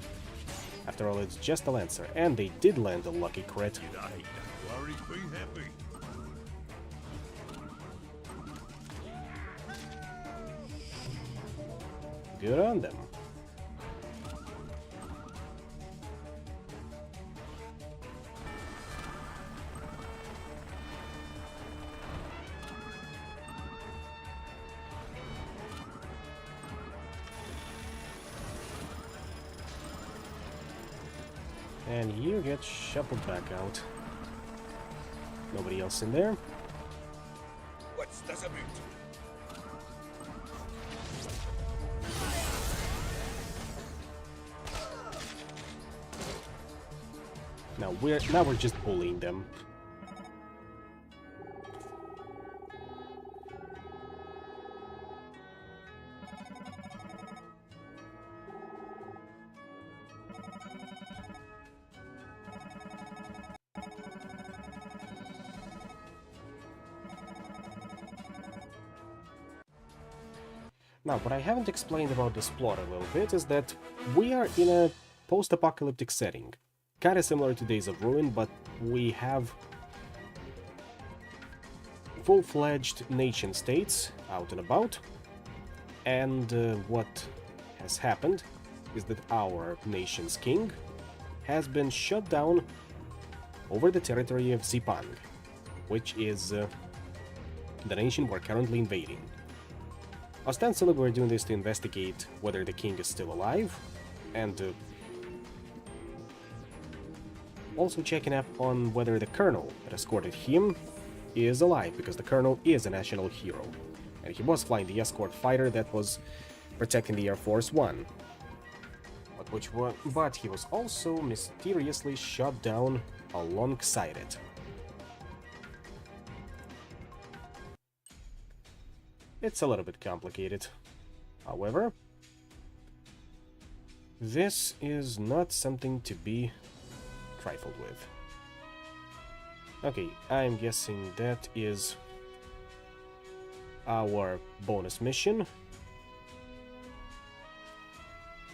After all, it's just a Lancer, and they did land a lucky crit. I ain't no worries, be happy. Good on them. And you get shuffled back out. Nobody else in there. What's das about? Now we're just bullying them. Now, what I haven't explained about this plot a little bit is that we are in a post-apocalyptic setting. Kinda similar to Days of Ruin, but we have full-fledged nation states out and about. And what has happened is that our nation's king has been shut down over the territory of Zipang, which is the nation we're currently invading. Ostensibly, we're doing this to investigate whether the king is still alive, and also checking up on whether the colonel that escorted him is alive, because the colonel is a national hero, and he was flying the escort fighter that was protecting the Air Force One. But he was also mysteriously shot down alongside it. It's a little bit complicated. However, this is not something to be trifled with. Okay, I'm guessing that is our bonus mission.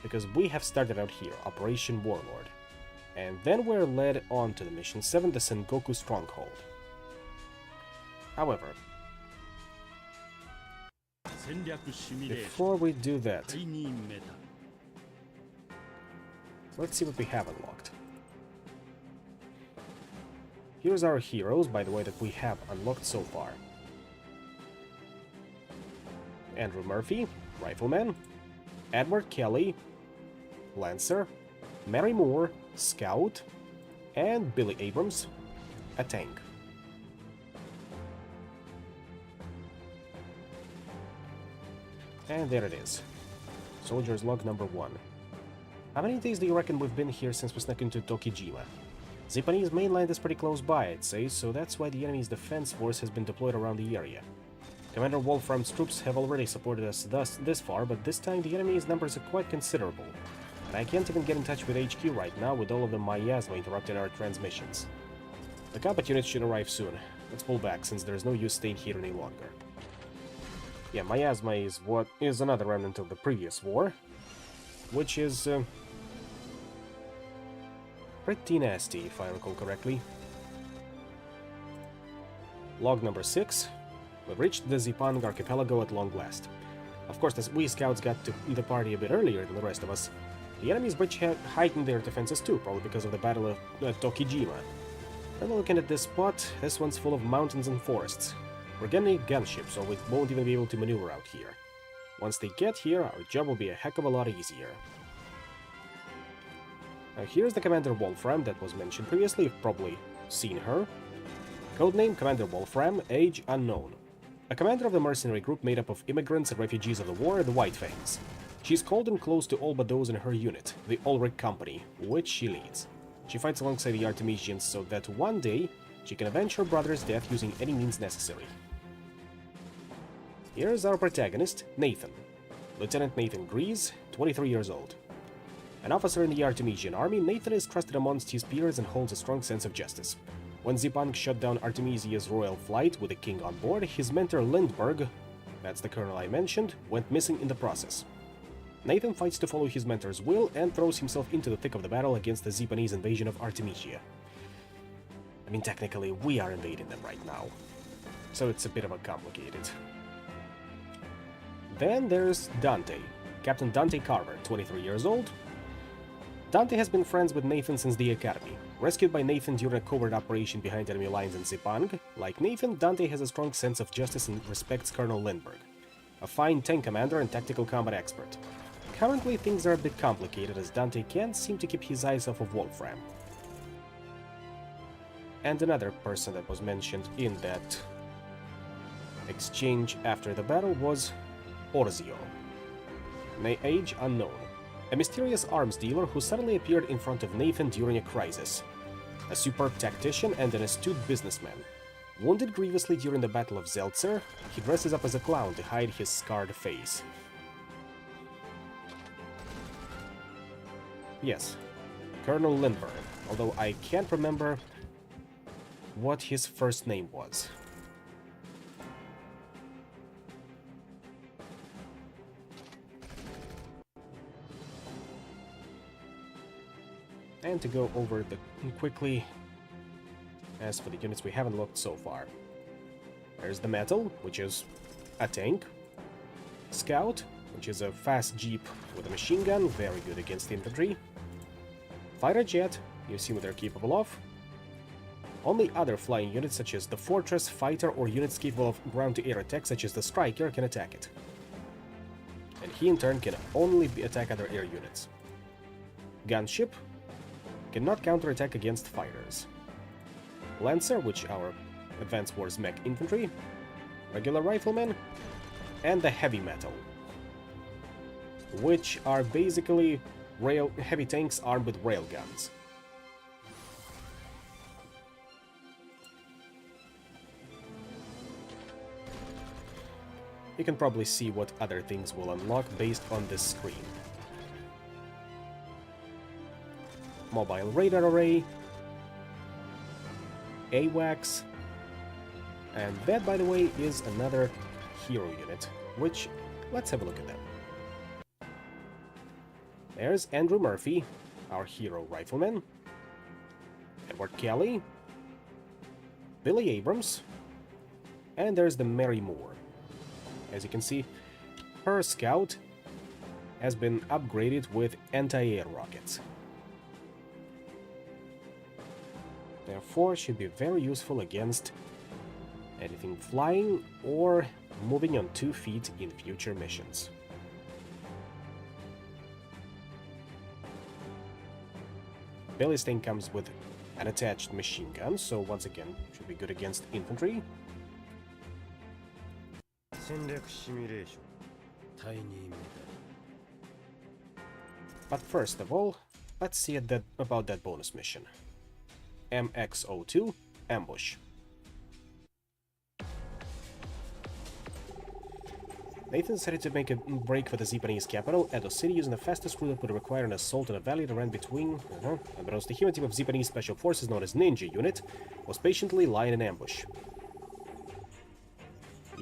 Because we have started out here, Operation Warlord. And then we're led on to the mission 7, the Sengoku Stronghold. However, before we do that, let's see what we have unlocked. Here's our heroes, by the way, that we have unlocked so far. Andrew Murphy, Rifleman, Edward Kelly, Lancer, Mary Moore, Scout, And Billy Abrams, a tank. And there it is. Soldier's log number 1. How many days do you reckon we've been here since we snuck into Tokijima? The Japanese mainland is pretty close by, I'd say, so that's why the enemy's defense force has been deployed around the area. Commander Wolfram's troops have already supported us this far, but this time the enemy's numbers are quite considerable. And I can't even get in touch with HQ right now with all of the miasma interrupting our transmissions. The combat units should arrive soon. Let's pull back, since there's no use staying here any longer. Yeah, miasma is what is another remnant of the previous war, which is pretty nasty, if I recall correctly. Log number 6. We've reached the Zipang archipelago at long last. Of course, as we scouts got to the party a bit earlier than the rest of us, the enemy's bridge had heightened their defenses too, probably because of the Battle of Tokijima. And looking at this spot, this one's full of mountains and forests. We're gonna need gunships, so we won't even be able to maneuver out here. Once they get here, our job will be a heck of a lot easier. Now here's the Commander Wolfram that was mentioned previously, you've probably seen her. Codename Commander Wolfram, age unknown. A commander of the mercenary group made up of immigrants and refugees of the war, the White Fangs. She's cold and close to all but those in her unit, the Ulrich Company, which she leads. She fights alongside the Artemisians so that one day she can avenge her brother's death using any means necessary. Here's our protagonist, Nathan. Lieutenant Nathan Grease, 23 years old. An officer in the Artemisian army, Nathan is trusted amongst his peers and holds a strong sense of justice. When Zipang shut down Artemisia's royal flight with the king on board, his mentor Lindbergh, that's the colonel I mentioned, went missing in the process. Nathan fights to follow his mentor's will and throws himself into the thick of the battle against the Japanese invasion of Artemisia. I mean, technically, we are invading them right now, so it's a bit of a complicated. Then there's Dante, Captain Dante Carver, 23 years old. Dante has been friends with Nathan since the academy. Rescued by Nathan during a covert operation behind enemy lines in Zipang, like Nathan, Dante has a strong sense of justice and respects Colonel Lindbergh, a fine tank commander and tactical combat expert. Currently, things are a bit complicated as Dante can't seem to keep his eyes off of Wolfram. And another person that was mentioned in that exchange after the battle was Orzio. Age unknown. A mysterious arms dealer who suddenly appeared in front of Nathan during a crisis. A superb tactician and an astute businessman. Wounded grievously during the Battle of Zeltzer, he dresses up as a clown to hide his scarred face. Yes, Colonel Lindbergh, although I can't remember what his first name was. And to go over the quickly, as for the units we haven't looked so far. There's the Metal, which is a tank. Scout, which is a fast jeep with a machine gun, very good against infantry. Fighter jet, you've seen what they're capable of. Only other flying units such as the Fortress, Fighter, or units capable of ground-to-air attack such as the Striker can attack it. And he in turn can only attack other air units. Gunship cannot counterattack against fighters. Lancer, which our Advanced Wars mech infantry, regular riflemen, and the Heavy Metal, which are basically heavy tanks armed with railguns. You can probably see what other things will unlock based on this screen. Mobile radar array, AWACS, and that, by the way, is another hero unit, which, let's have a look at them. There's Andrew Murphy, our hero rifleman, Edward Kelly, Billy Abrams, and there's the Mary Moore. As you can see, her scout has been upgraded with anti-air rockets. Therefore, should be very useful against anything flying or moving on 2 feet in future missions. Billy's tank comes with an attached machine gun, so once again, should be good against infantry. But first of all, let's see about that bonus mission. MX-02 Ambush. Nathan decided to make a break for the Japanese capital, Edo City, using the fastest route that would require an assault on a valley that ran between... Unbeknownst to him, a team of Japanese special forces known as Ninja Unit was patiently lying in ambush.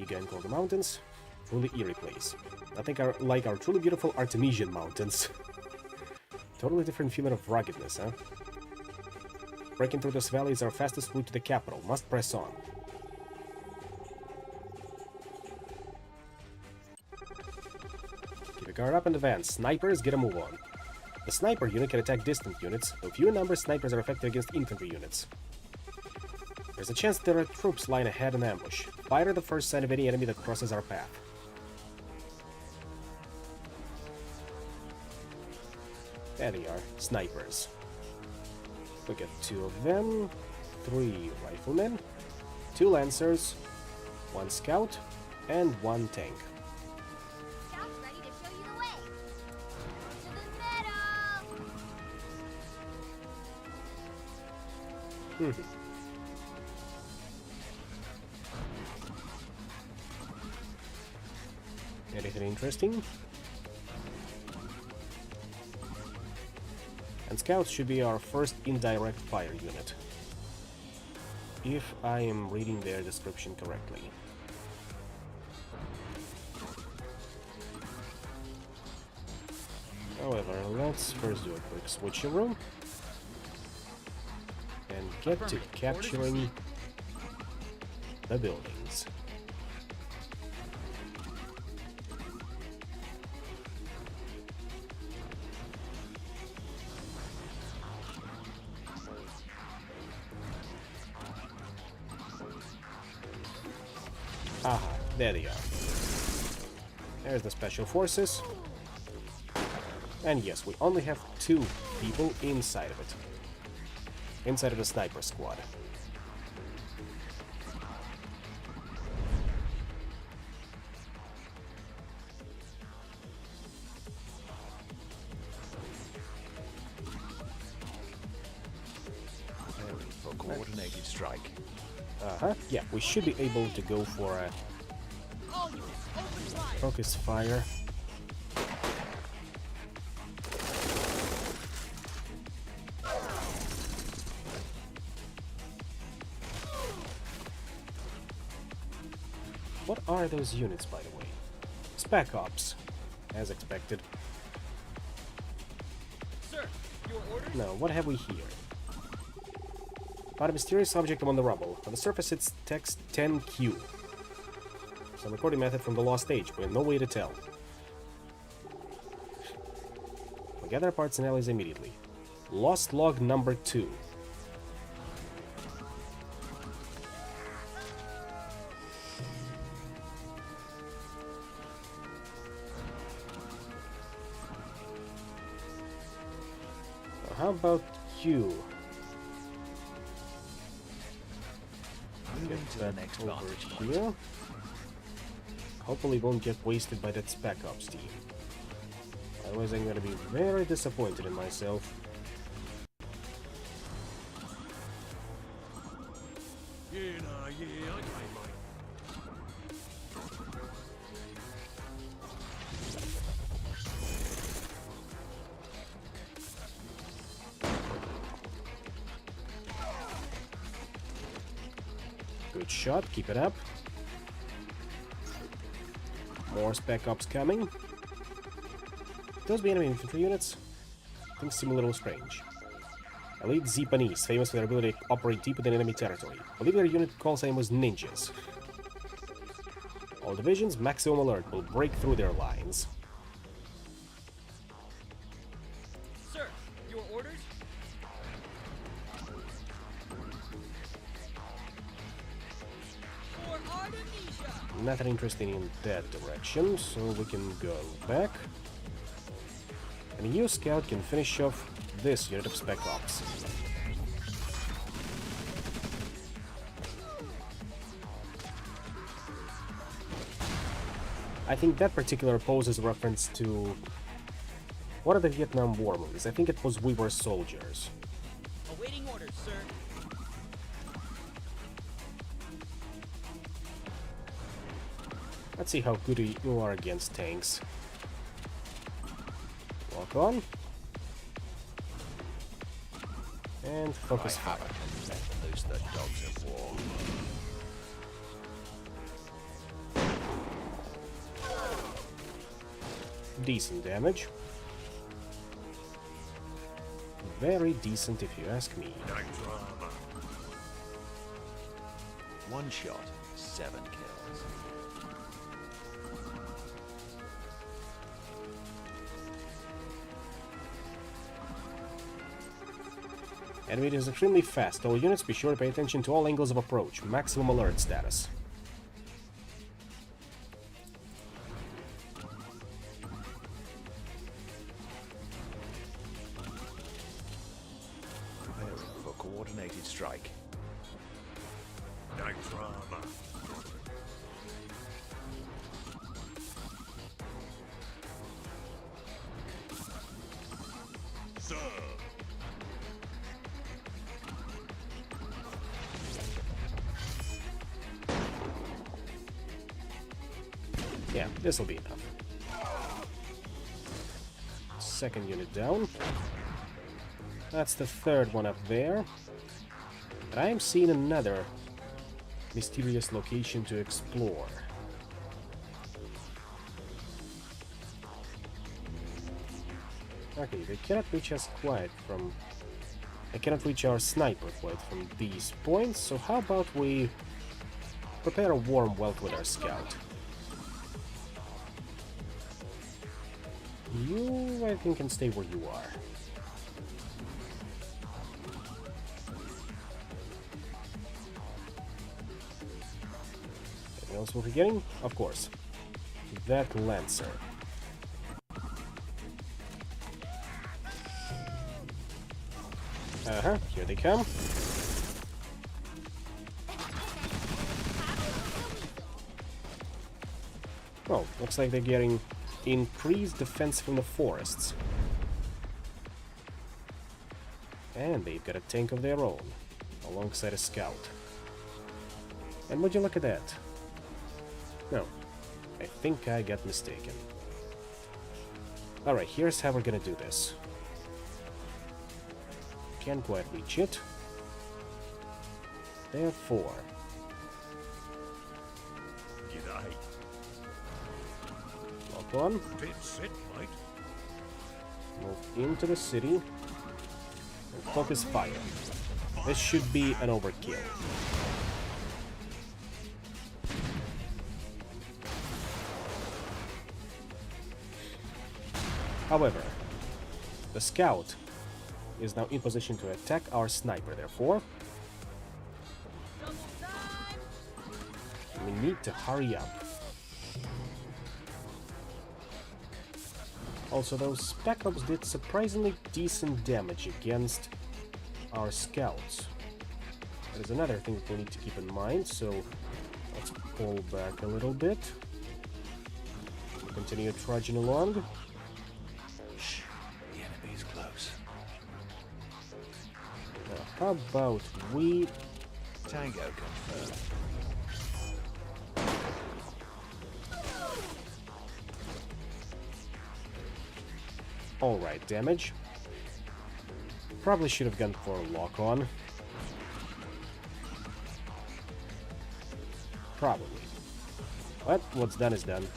Again, called the mountains. Truly eerie place. Nothing like our truly beautiful Artemisian mountains. Totally different feeling of ruggedness, huh? Breaking through this valley is our fastest route to the capital. Must press on. Keep your guard up and advance. Snipers, get a move on. The sniper unit can attack distant units, though few in number, snipers are effective against infantry units. There's a chance there are troops lying ahead in ambush. Fire the first sign of any enemy that crosses our path. There they are, snipers. We got 2 of them, 3 riflemen, 2 lancers, 1 scout, and 1 tank. Scout's ready to show you the way. To the meadow. Anything interesting? And scouts should be our first indirect fire unit, if I am reading their description correctly. However, let's first do a quick switcheroo and get to capturing the buildings. Aha, there they are. There's the special forces. And yes, we only have 2 people inside of it. Inside of the sniper squad. For coordinated strike. Yeah, we should be able to go for a focus fire. What are those units, by the way? Spec Ops, as expected. Sir, your orders? Now, what have we here? Found a mysterious object among the rubble. On the surface it's text 10Q. Some recording method from the lost age, but no way to tell. We'll gather parts and allies immediately. Lost log number 2. How about you? Moving to the next Over vantage point. here. Hopefully won't get wasted by that Spec Ops team. Otherwise I'm gonna be very disappointed in myself. Okay, mate. Good shot, keep it up. More Spec Ops coming. Those be enemy infantry units? Things seem a little strange. Elite Japanese, famous for their ability to operate deep within enemy territory. I believe their unit call sign was ninjas. All divisions, maximum alert, will break through their lines. Sir, your orders? For Artemisia! Nothing interesting in that direction, so we can go back. And you, Scout, can finish off this unit of Spec Ops. I think that particular pose is a reference to one of the Vietnam War movies. I think it was We Were Soldiers. Awaiting orders, sir. Let's see how good you are against tanks. Walk on. And focus fire. Loose the dogs of war. Decent damage. Very decent if you ask me. One shot, 7 kills. Enemy is extremely fast. All units, be sure to pay attention to all angles of approach. Maximum alert status. Preparing for coordinated strike. Drama. Sir. Yeah, this'll be enough. Second unit down. That's the third one up there. But I am seeing another mysterious location to explore. Okay, they cannot reach us quite from... They cannot reach our sniper quite from these points, so how about we prepare a warm welcome with our scout. You, I think, can stay where you are. Anything else we're forgetting? Of course. That Lancer. Uh-huh, here they come. Oh, looks like they're getting increased defense from the forests. And they've got a tank of their own, alongside a scout. And would you look at that? No, I think I got mistaken. Alright, here's how we're gonna do this. Can't quite reach it. Therefore... G'day. Lock on. Bit set, mate. Move into the city. And focus fire. This should be an overkill. However, the scout is now in position to attack our sniper, therefore we need to hurry up. Also, those spec ops did surprisingly decent damage against our scouts. That is another thing that we need to keep in mind, so let's pull back a little bit. Continue trudging along. Shh, the enemy is close. Now, how about we... Tango confirmed. Alright, damage. Probably should have gone for a lock-on. Probably. But what's done is done.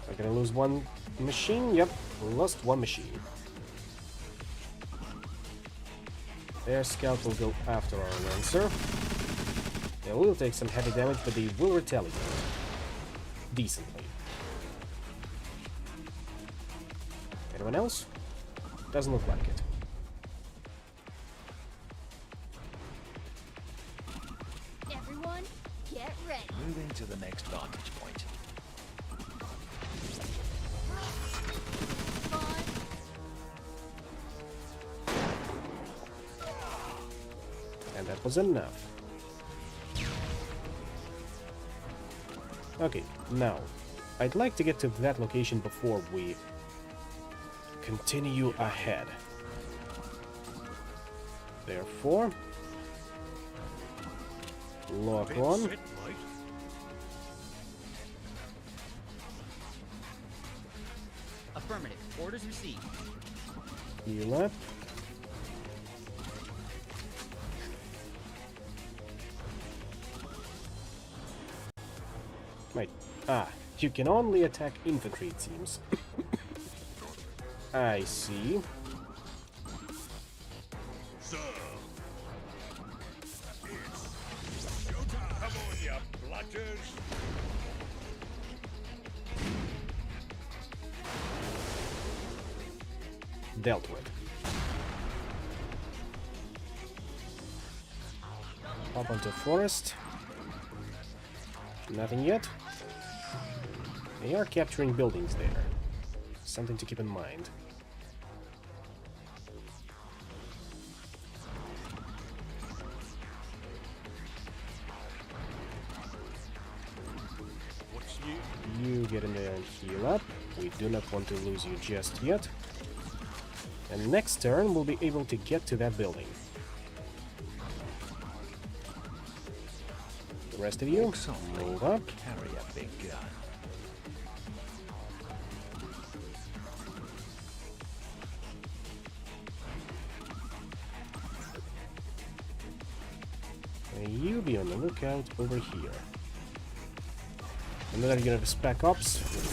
We're gonna lose one machine? Yep, lost one machine. Their scout will go after our Lancer. They will take some heavy damage, but they will retaliate. Decently. Anyone else? Doesn't look like it. Everyone, get ready. Moving to the next vantage point. Fun. And that was enough. Okay, now, I'd like to get to that location before we continue ahead. Therefore, lock on. Affirmative. Orders received. Heal up. Right. Ah, you can only attack infantry, it seems. I see. So, it's showtime. Come on, you blooders. Dealt with. Up onto forest. Nothing yet. They are capturing buildings there. Something to keep in mind. What's new? You get in there and heal up. We do not want to lose you just yet. And next turn we'll be able to get to that building. The rest of you, move up. Carry a big gun. And you be on the lookout over here. Another unit of spec ops, which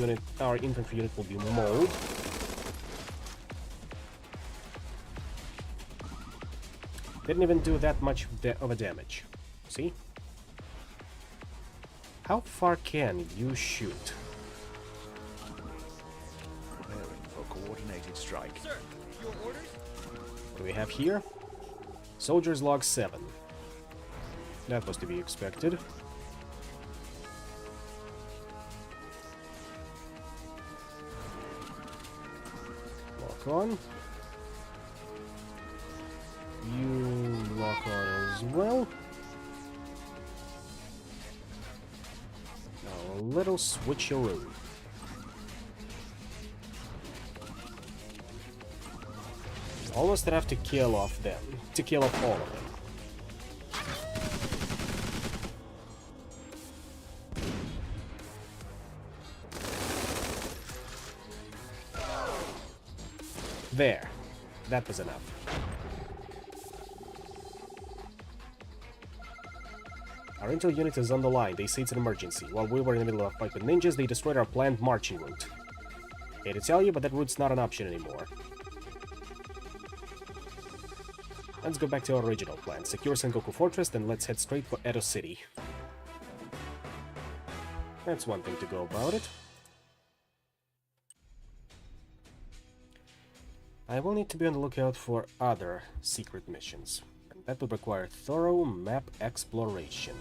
means our infantry unit will be mauled. Didn't even do that much of a damage. See? How far can you shoot? Preparing for coordinated strike. Sir, your orders? What do we have here? Soldiers log 7. That was to be expected. Lock on. You lock on as well. Now a little switcheroo. Almost enough to kill off them. To kill off all of them. There. That was enough. Our intel unit is on the line. They say it's an emergency. While we were in the middle of a fight with ninjas, they destroyed our planned marching route. Hate to tell you, but that route's not an option anymore. Let's go back to our original plan. Secure Sengoku Fortress, then let's head straight for Edo City. That's one thing to go about it. I will need to be on the lookout for other secret missions. And that would require thorough map exploration.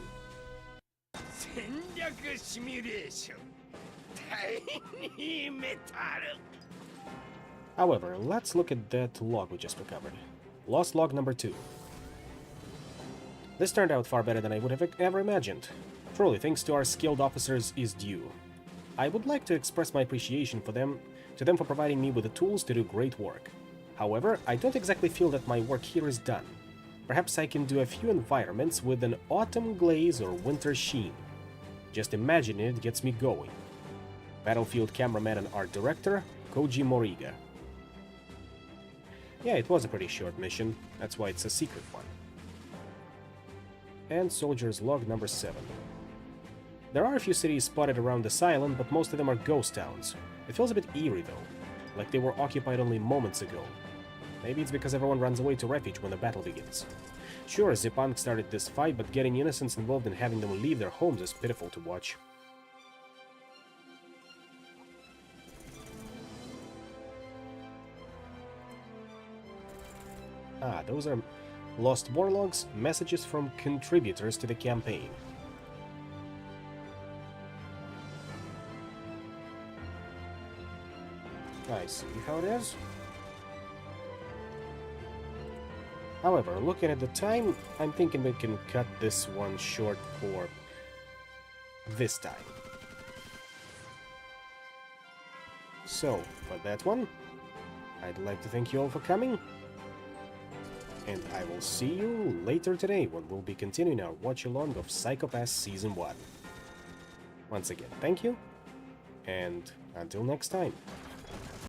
However, let's look at that log we just recovered. Lost log number 2. This turned out far better than I would have ever imagined. Truly, thanks to our skilled officers is due. I would like to express my appreciation to them for providing me with the tools to do great work. However, I don't exactly feel that my work here is done. Perhaps I can do a few environments with an autumn glaze or winter sheen. Just imagining it gets me going. Battlefield cameraman and art director, Koji Moriga. Yeah, it was a pretty short mission, that's why it's a secret one. And Soldier's Log number 7. There are a few cities spotted around this island, but most of them are ghost towns. It feels a bit eerie though, like they were occupied only moments ago. Maybe it's because everyone runs away to refuge when the battle begins. Sure, Zipang started this fight, but getting innocents involved and having them leave their homes is pitiful to watch. Ah, those are lost war logs, messages from contributors to the campaign. I see how it is. However, looking at the time, I'm thinking we can cut this one short for this time. So, for that one, I'd like to thank you all for coming, and I will see you later today when we'll be continuing our watch-along of Psycho-Pass Season 1. Once again, thank you, and until next time.